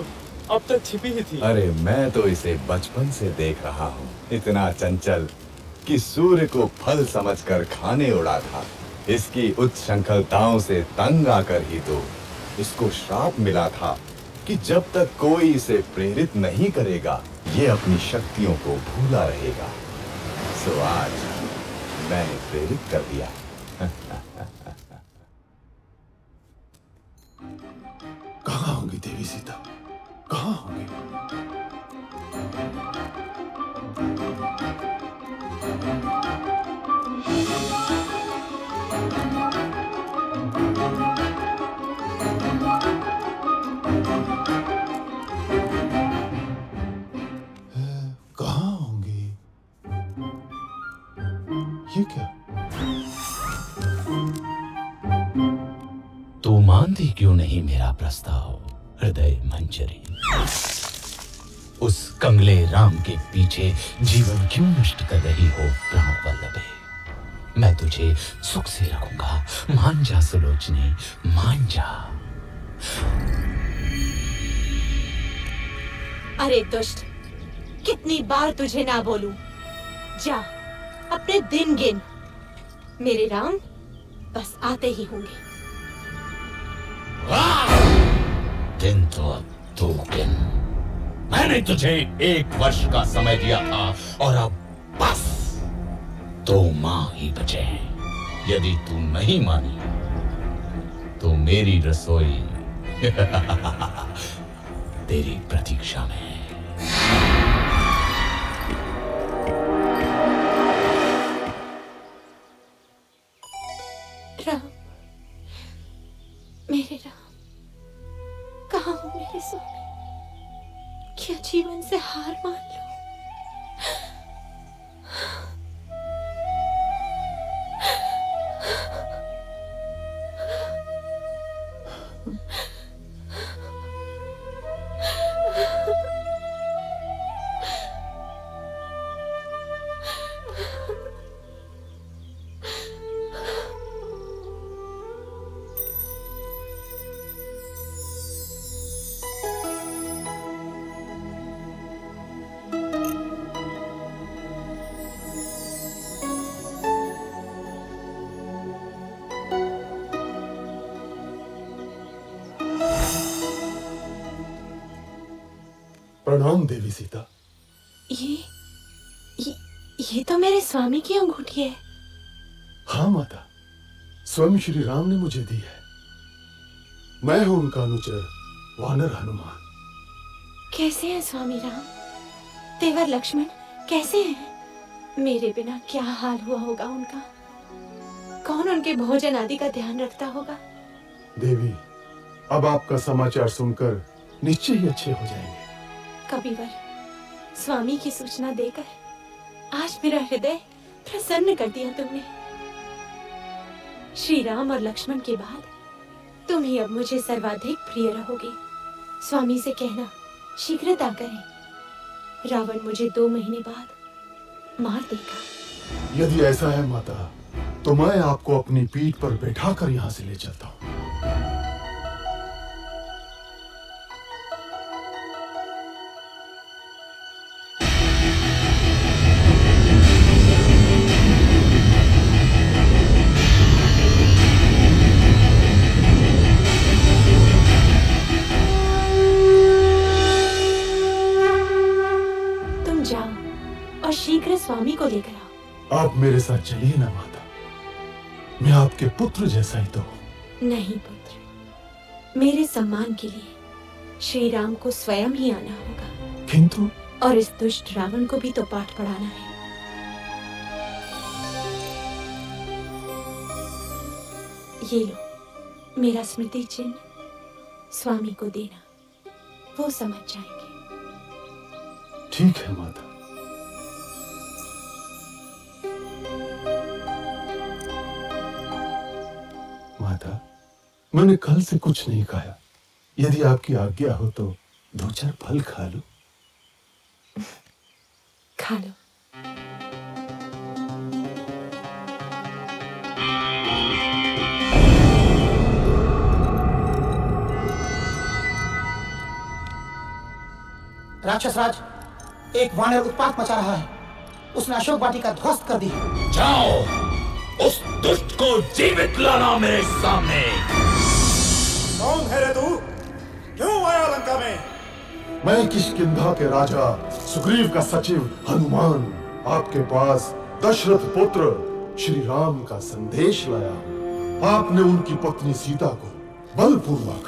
Speaker 17: अब तक छिपी ही थी।
Speaker 16: अरे मैं तो इसे बचपन से देख रहा हूँ, इतना चंचल कि सूर्य को फल समझकर खाने उड़ा था। इसकी उच्छृंखलताओं से तंग आकर ही तो इसको श्राप मिला था कि जब तक कोई इसे प्रेरित नहीं करेगा ये अपनी शक्तियों को भूला रहेगा। सो आज मैंने प्रेरित कर दिया।
Speaker 11: कहाँ होंगी देवी सीता, कहाँ होंगी? कहाँ होंगी? ये क्या?
Speaker 19: तू मानती क्यों नहीं मेरा प्रस्ताव हृदय मंजरी? उस कंगले राम के पीछे जीवन क्यों नष्ट कर रही हो प्राण वल्लभे? मैं तुझे सुख से रखूंगा, मान जा सुलोचनी, मान जा।
Speaker 7: अरे दुष्ट, कितनी बार तुझे ना बोलूं? जा अपने दिन गिन, मेरे राम बस आते ही होंगे।
Speaker 19: दिन तो अब तू गिन। मैंने तुझे 1 वर्ष का समय दिया था और अब बस 2 माह ही बचे हैं। यदि तू नहीं मानी तो मेरी रसोई तेरी प्रतीक्षा में है।
Speaker 7: राम, मेरे राम, कहाँ हो मेरे स्वामी? क्या जीवन से हार मान लो?
Speaker 11: प्रणाम देवी सीता।
Speaker 7: ये तो मेरे स्वामी की अंगूठी है।
Speaker 11: हाँ माता, स्वयं श्री राम ने मुझे दी है। मैं हूं उनका अनुचर वानर हनुमान।
Speaker 7: कैसे हैं स्वामी राम? तेवर लक्ष्मण कैसे हैं? मेरे बिना क्या हाल हुआ होगा उनका? कौन उनके भोजन आदि का ध्यान रखता होगा?
Speaker 11: देवी, अब आपका समाचार सुनकर निश्चय ही अच्छे हो जाएंगे।
Speaker 7: कबीवर, स्वामी की सूचना देकर आज मेरा हृदय प्रसन्न कर दिया तुमने। श्री राम और लक्ष्मण के बाद तुम ही अब मुझे सर्वाधिक प्रिय रहोगे। स्वामी से कहना शीघ्रता करें, रावण मुझे 2 महीने बाद मार देगा।
Speaker 11: यदि ऐसा है माता, तो मैं आपको अपनी पीठ पर बैठाकर यहाँ से ले चलता हूँ।
Speaker 7: शीघ्र स्वामी को लेकर आओ।
Speaker 11: आप मेरे साथ चलिए ना माता, मैं आपके पुत्र जैसा ही तो हूं।
Speaker 7: नहीं पुत्र, मेरे सम्मान के लिए श्री राम को स्वयं ही आना होगा।
Speaker 11: किंतु
Speaker 7: और इस दुष्ट रावण को भी तो पाठ पढ़ाना है। ये लो मेरा स्मृति चिन्ह, स्वामी को देना, वो समझ जाएंगे।
Speaker 11: ठीक है माता। माता, मैंने कल से कुछ नहीं खाया। यदि आपकी आज्ञा हो तो 2-4 फल खा लो।
Speaker 7: खा लो।
Speaker 2: राक्षस राज, एक वानर उत्पात मचा रहा है। उसने अशोक वाटिका ध्वस्त कर दी है।
Speaker 12: जाओ, उस दुष्ट को जीवित लाना मेरे सामने।
Speaker 11: कौन है रे तू? क्यों आया लंका में? मैं किष्किंधा के राजा सुग्रीव का सचिव हनुमान आपके पास दशरथ पुत्र श्री राम का संदेश लाया हूं। आपने उनकी पत्नी सीता को बलपूर्वक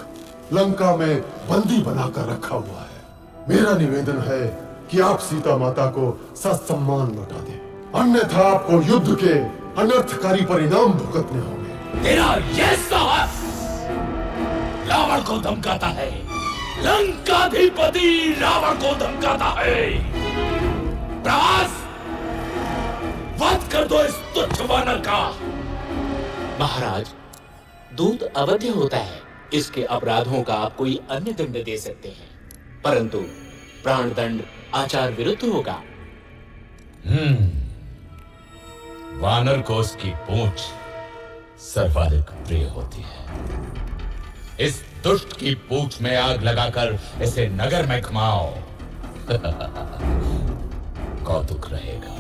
Speaker 11: लंका में बंदी बनाकर रखा हुआ है। मेरा निवेदन है कि आप सीता माता को ससम्मान लौटा दें, अन्यथा आपको युद्ध के अनर्थकारी परिणाम भुगतने होंगे।
Speaker 12: तेरा यह साहस रावण को धमकाता है, लंकाधिपति रावण को धमकाता है। प्रभास, वध कर दो इस तुच्छ वानर का।
Speaker 10: महाराज, दूत अवध्य होता है, इसके अपराधों का आप कोई अन्य दंड दे सकते हैं, परंतु प्राण दंड आचार विरुद्ध होगा।
Speaker 19: वानर को उसकी पूंछ सर्वाधिक प्रिय होती है। इस दुष्ट की पूंछ में आग लगाकर इसे नगर में घुमाओ। कौतुक रहेगा।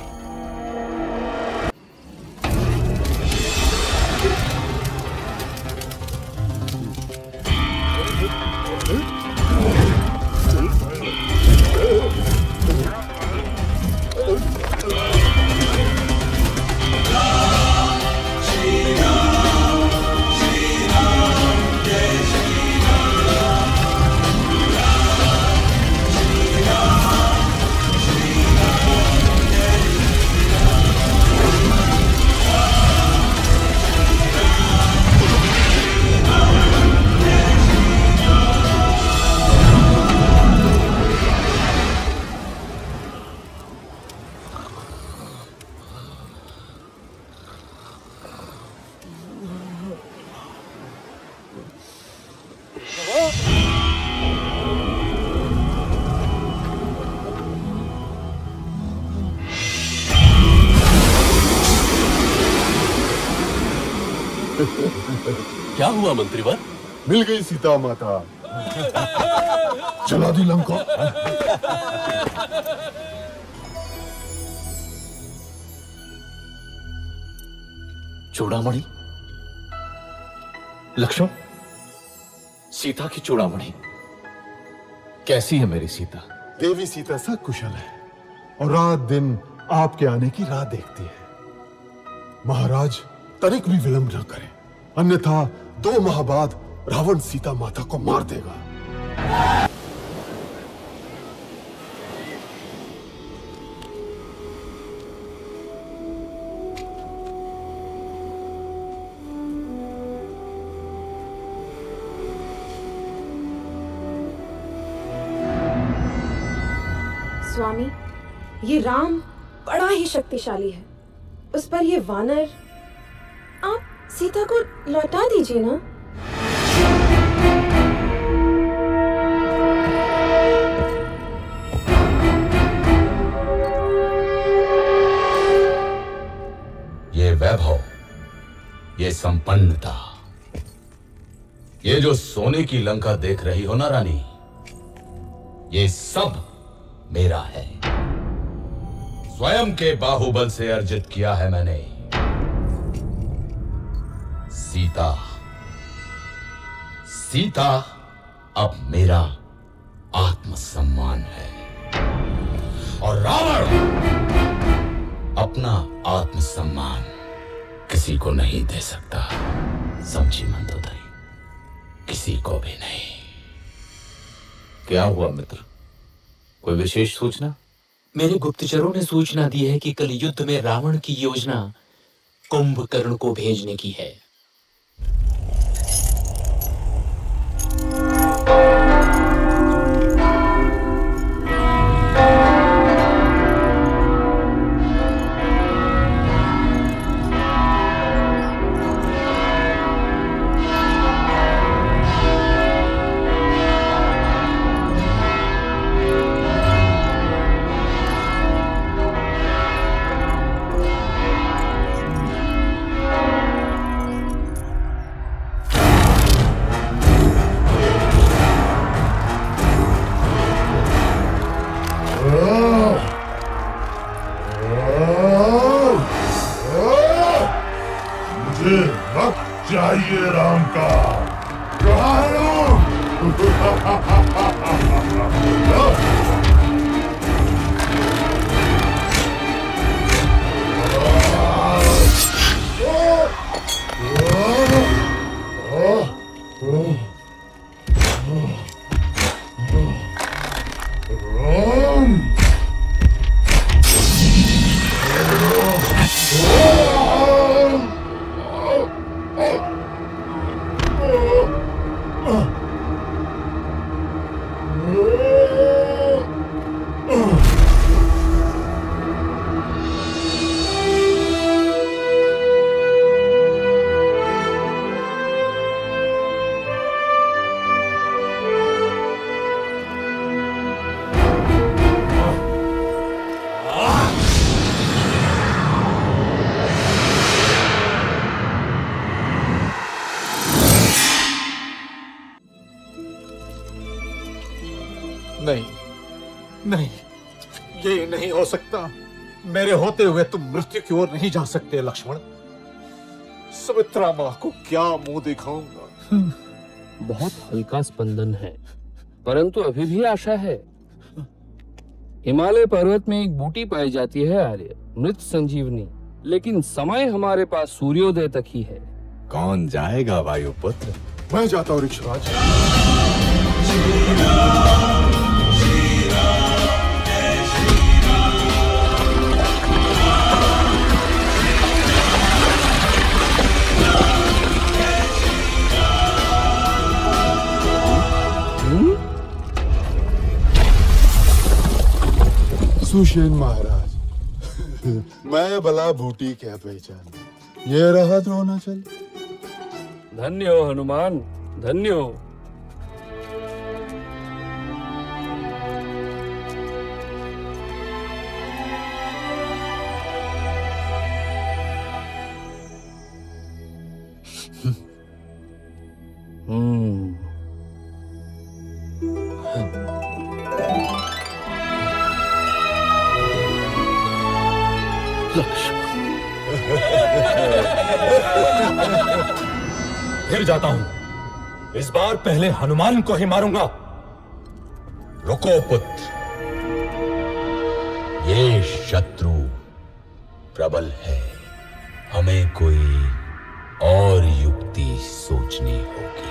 Speaker 14: क्या हुआ मंत्रीवर?
Speaker 11: मिल गई सीता माता। चला दी लंका।
Speaker 6: चूड़ामणि, लक्ष्मण, सीता की चूड़ामणि कैसी है मेरी सीता?
Speaker 11: देवी सीता सब कुशल है और रात दिन आपके आने की राह देखती है। महाराज तनिक भी विलंब न करें, अन्यथा 2 माह बाद रावण सीता माता को मार देगा।
Speaker 7: स्वामी, ये राम बड़ा ही शक्तिशाली है। उस पर ये वानर, आप सीता को लौटा दीजिए ना।
Speaker 19: ये वैभव, ये संपन्नता, ये जो सोने की लंका देख रही हो ना रानी, ये सब मेरा है। स्वयं के बाहुबल से अर्जित किया है मैंने। सीता अब मेरा आत्मसम्मान है और रावण अपना आत्मसम्मान किसी को नहीं दे सकता। समझी मंदोदरी? किसी को भी नहीं।
Speaker 6: क्या हुआ मित्र? कोई विशेष सूचना?
Speaker 10: मेरे गुप्तचरों ने सूचना दी है कि कल युद्ध में रावण की योजना कुंभकर्ण को भेजने की है।
Speaker 20: नहीं, नहीं, ये नहीं हो सकता। मेरे होते हुए तुम मृत्यु की ओर नहीं जा सकते लक्ष्मण। सुमित्रा माँ को क्या मुंह दिखाऊंगा?
Speaker 21: बहुत हल्का स्पंदन है, परंतु अभी भी आशा है। हिमालय पर्वत में एक बूटी पाई जाती है आर्य, मृत संजीवनी, लेकिन समय हमारे पास सूर्योदय तक ही है।
Speaker 16: कौन जाएगा वायुपुत्र?
Speaker 11: मैं जाता हूँ ऋक्षराज। सुषेण महाराज, मैं भला बूटी क्या पहचान, ये रहा द्रोणाचल।
Speaker 21: धन्य हो हनुमान, धन्य हो।
Speaker 3: फिर जाता हूं। इस बार पहले हनुमान को ही मारूंगा।
Speaker 19: रुको पुत्र, ये शत्रु प्रबल है, हमें कोई और युक्ति सोचनी होगी।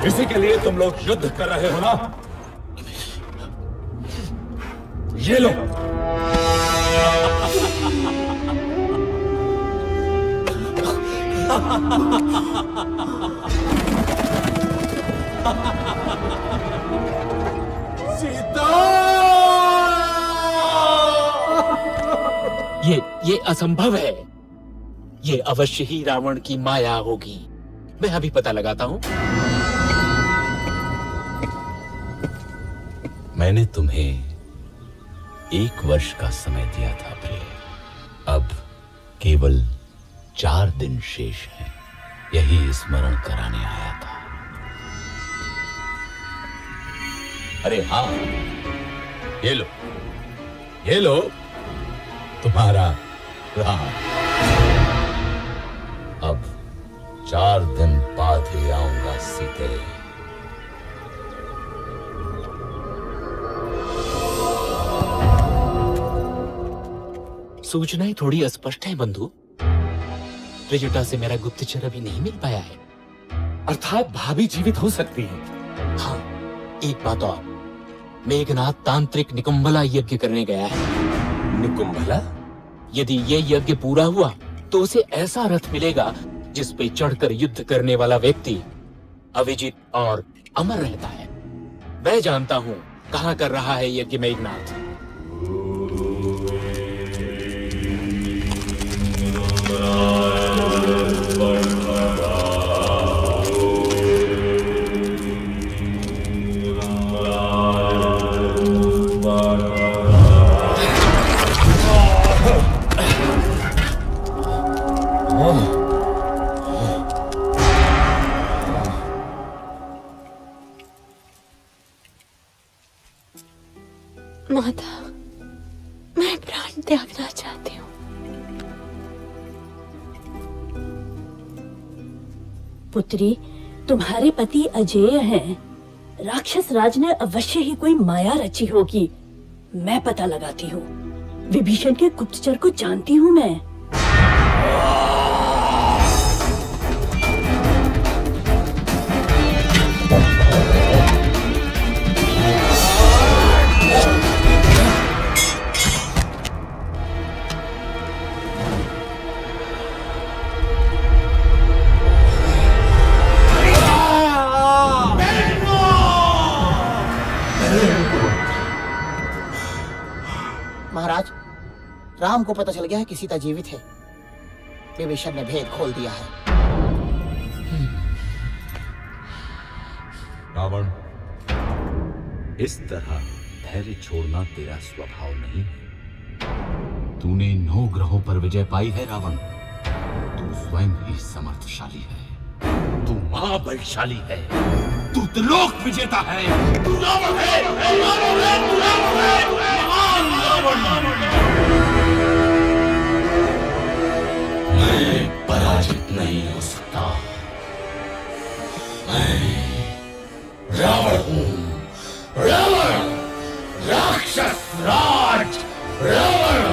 Speaker 3: इसी के लिए तुम लोग युद्ध कर रहे हो ना? ये लो।
Speaker 10: सीता! ये असंभव है। ये अवश्य ही रावण की माया होगी। मैं अभी पता लगाता हूं।
Speaker 19: मैंने तुम्हें 1 वर्ष का समय दिया था प्रिय। अब केवल 4 दिन शेष हैं। यही स्मरण कराने आया था। अरे हाँ, ये लो, ये लो तुम्हारा राम। अब 4 दिन बाद ही आऊंगा सीते।
Speaker 10: सूचनाएं थोड़ी अस्पष्ट है बंधु। त्रिजटा से मेरा गुप्तचर अभी नहीं मिल पाया है।
Speaker 1: अर्थात भाभी जीवित हो सकती है।
Speaker 10: हाँ, एक बात और, मेघनाथ तांत्रिक निकुंभला यज्ञ करने गया है।
Speaker 1: निकुंभला?
Speaker 10: यदि ये यज्ञ पूरा हुआ तो उसे ऐसा रथ मिलेगा जिस पे चढ़कर युद्ध करने वाला व्यक्ति अविजित और अमर रहता है। मैं जानता हूँ कहाँ कर रहा है यज्ञ मेघनाथ।
Speaker 7: माता, मैं प्राण त्यागना चाहती हूँ।
Speaker 15: पुत्री, तुम्हारे पति अजेय हैं। राक्षस राज ने अवश्य ही कोई माया रची होगी। मैं पता लगाती हूँ। विभीषण के गुप्तचर को जानती हूँ मैं।
Speaker 2: महाराज, राम को पता चल गया है कि सीता जीवित है। विभीषण ने भेद खोल दिया है।
Speaker 19: रावण, इस तरह धैर्य छोड़ना तेरा स्वभाव नहीं है। तूने 9 ग्रहों पर विजय पाई है रावण। तू स्वयं ही समर्थशाली है। तू महाबलशाली है। तू त्रिलोक विजेता है। तू रावण है, तू रावण है, तू रावण है, महान रावण। मैं पराजित नहीं हो सकता। मैं रावण हूं। रावण, राक्षस राज रावण।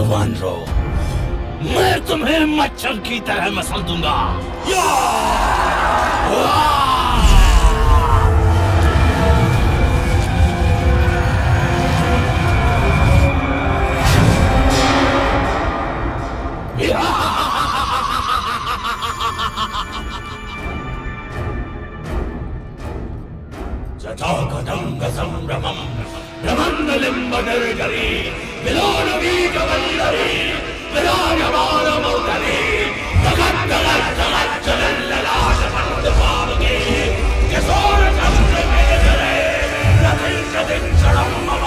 Speaker 19: वानरो, मैं तुम्हें मच्छर की तरह मसल दूंगा। जटाकटंग संभ्रमं ब्रह्मण्डलिम्बनिर्झरी विलोलवीकवल्लरी विराजमानमौतरी जगद्दलज्जलज्जलल्ललाशपण्डपावके यशोरचन्द्रमेधरे रथिञ्चदिक्षणं मम।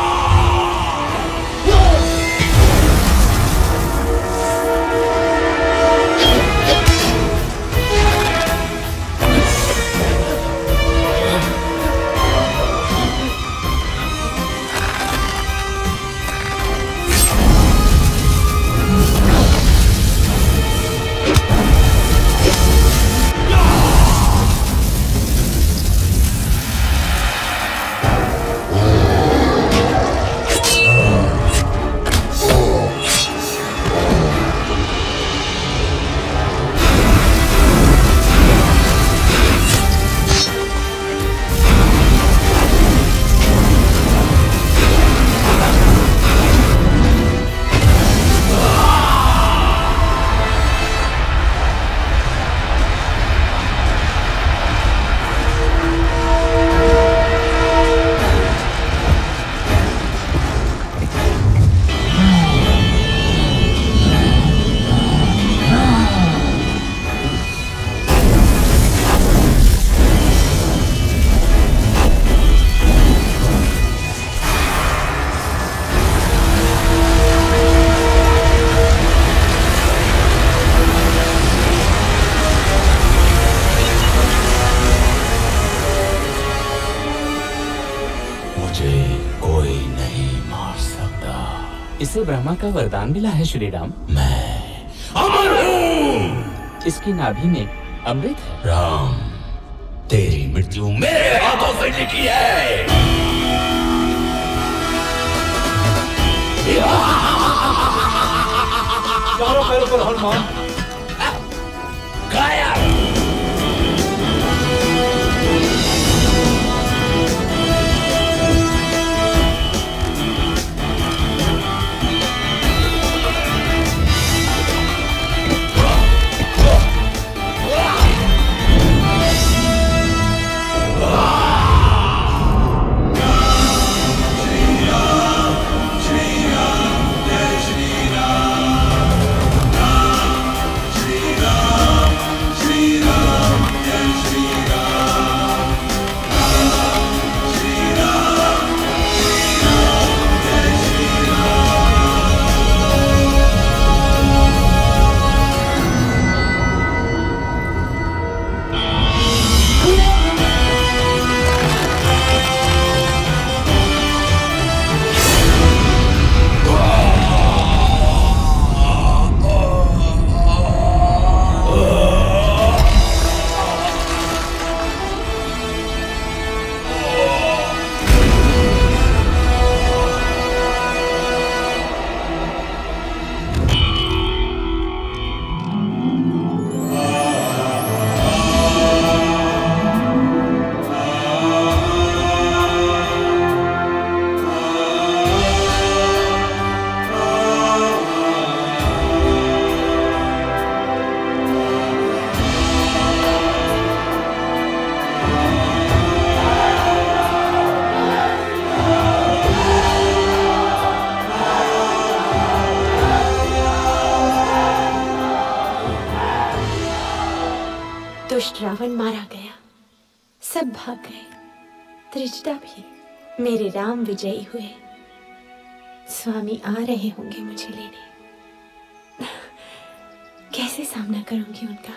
Speaker 10: इसे ब्रह्मा का वरदान मिला है श्री राम।
Speaker 19: मैं अमर हूँ।
Speaker 10: इसकी नाभि में अमृत है।
Speaker 19: राम, तेरी मृत्यु मेरे हाथों से लिखी है।
Speaker 20: चारों पैरों पर हनुमान।
Speaker 19: गायब।
Speaker 7: दुष्ट रावण मारा गया, सब भाग गए, त्रिजटा भी। मेरे राम विजयी हुए। स्वामी आ रहे होंगे मुझे लेने। कैसे सामना करूंगी उनका?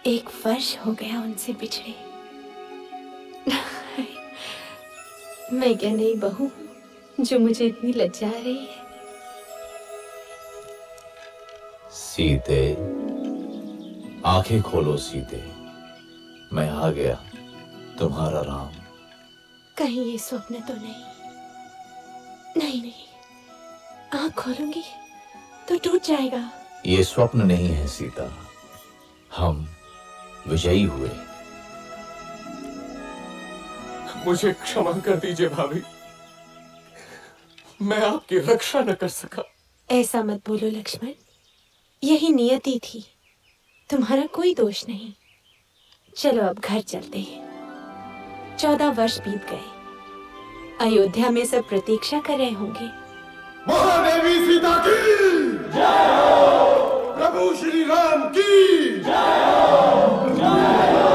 Speaker 7: 1 वर्ष हो गया उनसे बिछड़े। मैं क्या नई बहू हूं जो मुझे इतनी लज्जा आ रही है?
Speaker 6: सीते, आंखें खोलो सीते, मैं आ गया, तुम्हारा राम।
Speaker 7: कहीं ये स्वप्न तो नहीं? नहीं नहीं, आंख खोलूंगी तो टूट जाएगा।
Speaker 6: ये स्वप्न नहीं है सीता, हम विजयी हुए।
Speaker 17: मुझे क्षमा कर दीजिए भाभी, मैं आपकी रक्षा न कर सका।
Speaker 7: ऐसा मत बोलो लक्ष्मण, यही नियति थी, तुम्हारा कोई दोष नहीं। चलो अब घर चलते हैं। 14 वर्ष बीत गए, अयोध्या में सब प्रतीक्षा कर रहे होंगे।
Speaker 11: महादेवी सीता की जय हो, प्रभु श्री राम की जय हो, जय हो।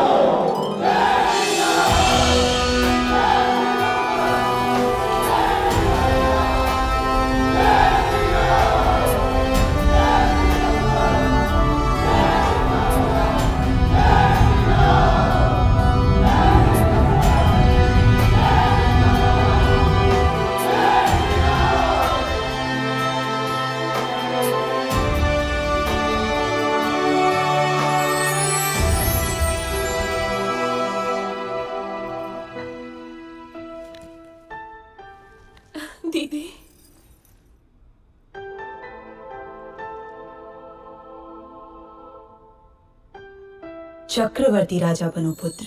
Speaker 7: दीदी,
Speaker 5: चक्रवर्ती राजा बनो पुत्र।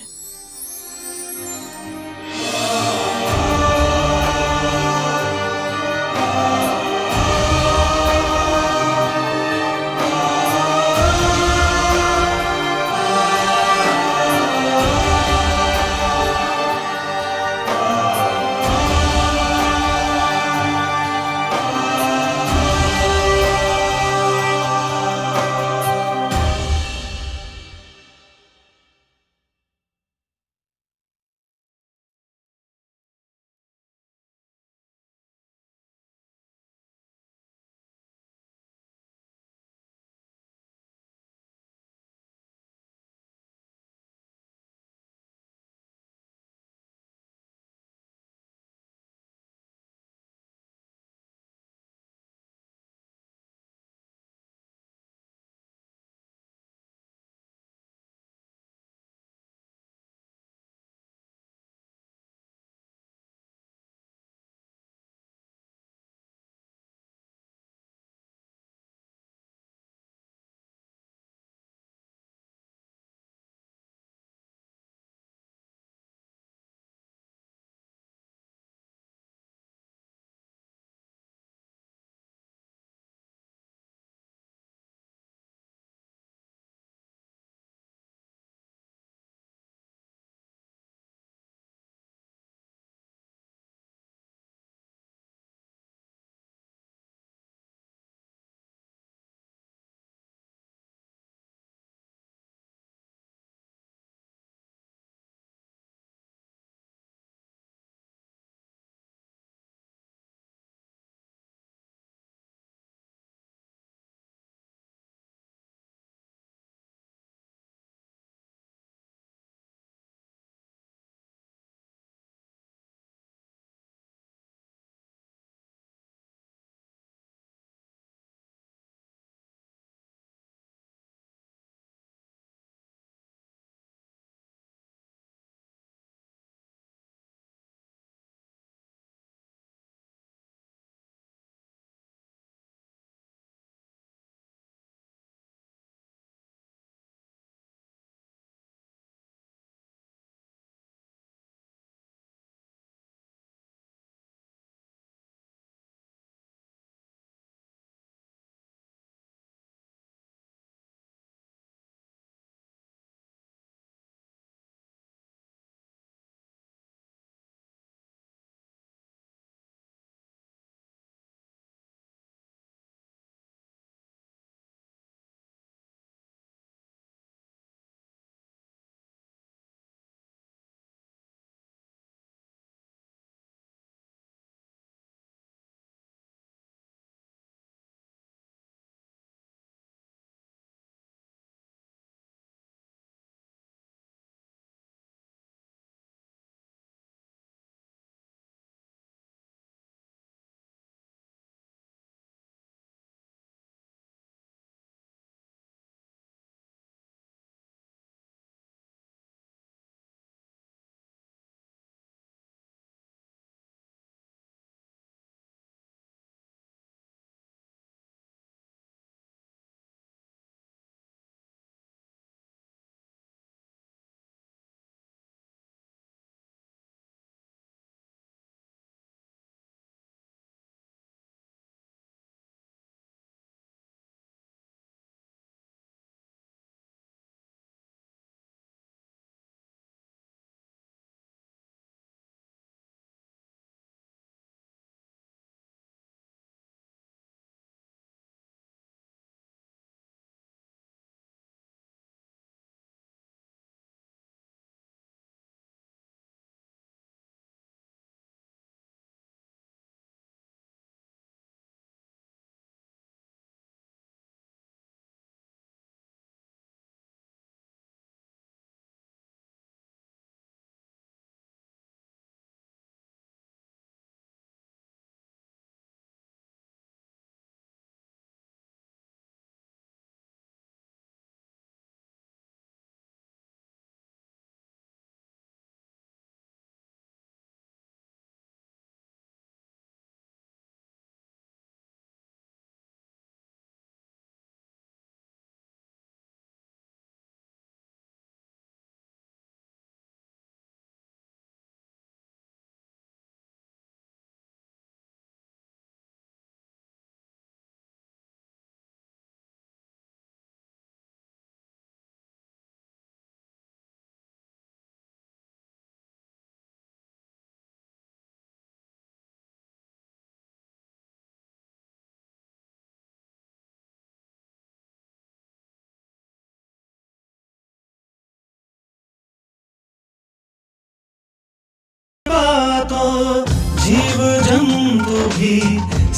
Speaker 5: भी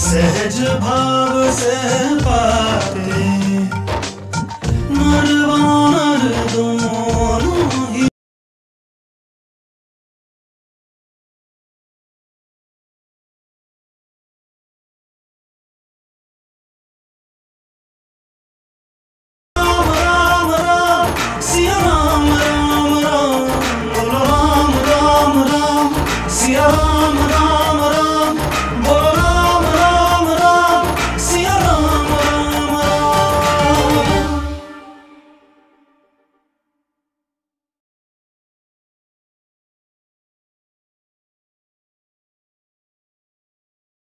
Speaker 5: सहज भाव से पाते